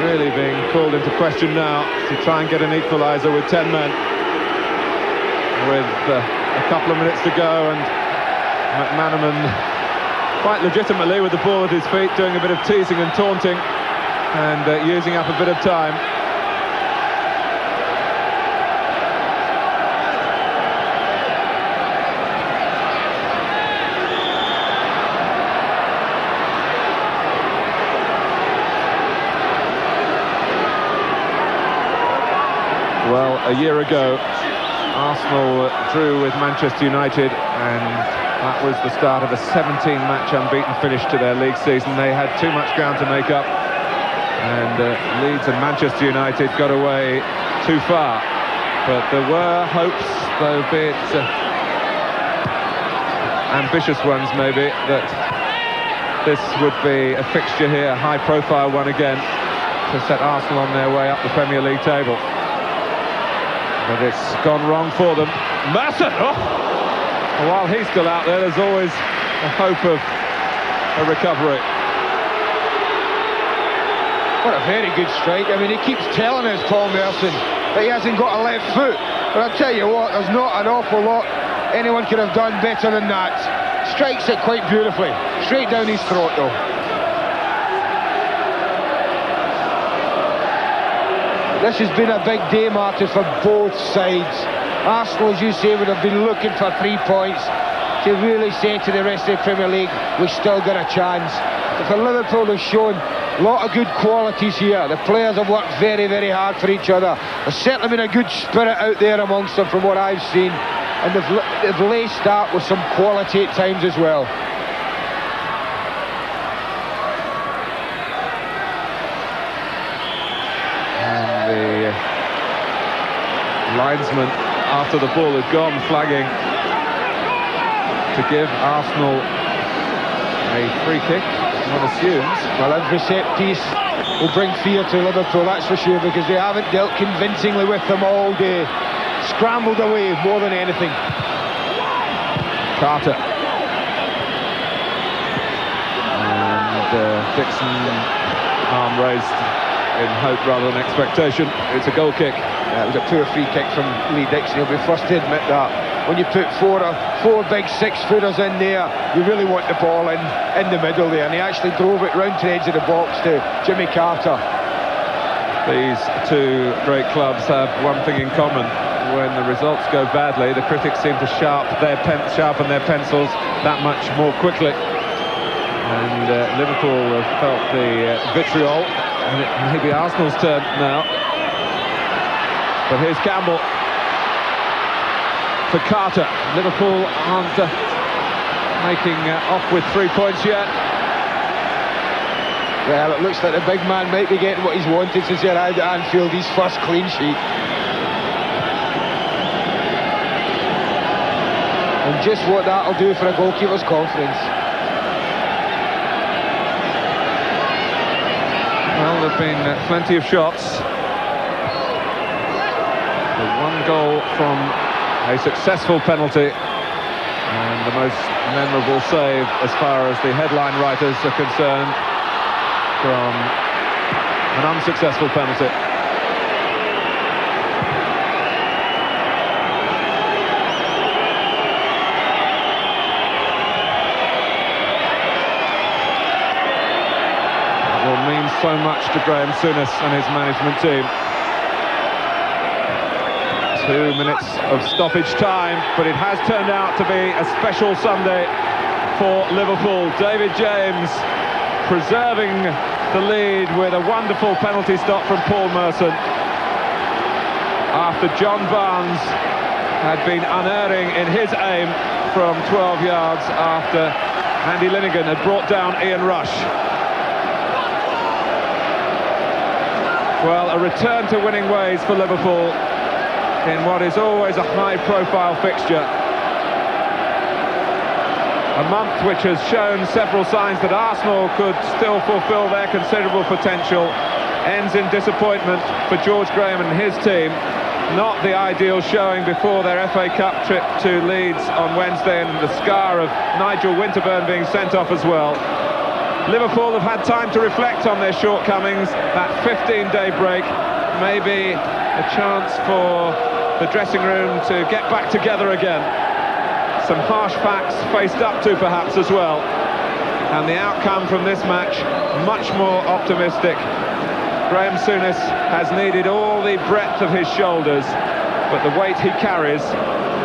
really being called into question now to try and get an equaliser with 10 men. With a couple of minutes to go, and McManaman quite legitimately with the ball at his feet, doing a bit of teasing and taunting and using up a bit of time. Well, a year ago, Arsenal drew with Manchester United, and that was the start of a 17-match unbeaten finish to their league season. They had too much ground to make up, and Leeds and Manchester United got away too far. But there were hopes, though be it ambitious ones maybe, that this would be a fixture here, a high-profile one again, to set Arsenal on their way up the Premier League table. But it's gone wrong for them. Masson! Oh! While he's still out there, there's always a hope of a recovery. What a very good strike. I mean, he keeps telling us, Paul Merson, that he hasn't got a left foot. But I'll tell you what, there's not an awful lot anyone could have done better than that. Strikes it quite beautifully. Straight down his throat, though. This has been a big day, Martin, for both sides. Arsenal, as you say, would have been looking for 3 points to really say to the rest of the Premier League, we've still got a chance. But for Liverpool, they've shown a lot of good qualities here. The players have worked very, very hard for each other. There's certainly been a good spirit out there amongst them from what I've seen. And they've laced that with some quality at times as well. Linesman, after the ball had gone, flagging to give Arsenal a free kick, one assumes. Well, every set piece will bring fear to Liverpool, that's for sure, because they haven't dealt convincingly with them all day. Scrambled away more than anything. Carter. And Dixon arm raised in hope rather than expectation. It's a goal kick. Yeah, it was a poor free kick from Lee Dixon. He'll be first to admit that. When you put four big 6-footers in there, you really want the ball in the middle there, and he actually drove it round to the edge of the box to Jimmy Carter. These two great clubs have one thing in common. When the results go badly, the critics seem to sharpen their pencils that much more quickly. And Liverpool have felt the vitriol, and it may be Arsenal's turn now. But here's Campbell for Carter. Liverpool aren't making off with 3 points yet. Well, it looks like the big man might be getting what he's wanted since he arrived at Anfield, his first clean sheet. And just what that'll do for a goalkeeper's confidence. Well, there have been plenty of shots. The one goal from a successful penalty, and the most memorable save as far as the headline writers are concerned from an unsuccessful penalty. It will mean so much to Graham Souness and his management team. 2 minutes of stoppage time, but it has turned out to be a special Sunday for Liverpool. David James preserving the lead with a wonderful penalty stop from Paul Merson after John Barnes had been unerring in his aim from 12 yards after Andy Linnigan had brought down Ian Rush. Well, a return to winning ways for Liverpool in what is always a high-profile fixture. A month which has shown several signs that Arsenal could still fulfil their considerable potential ends in disappointment for George Graham and his team. Not the ideal showing before their FA Cup trip to Leeds on Wednesday, and the scar of Nigel Winterburn being sent off as well. Liverpool have had time to reflect on their shortcomings. That 15-day break may be a chance for the dressing room to get back together again. Some harsh facts faced up to perhaps as well, and the outcome from this match much more optimistic. Graham Souness has needed all the breadth of his shoulders, but the weight he carries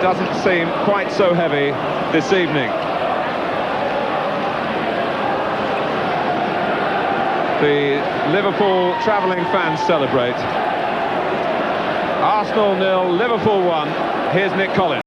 doesn't seem quite so heavy this evening. The Liverpool travelling fans celebrate. Arsenal 0, Liverpool 1. Here's Nick Collins.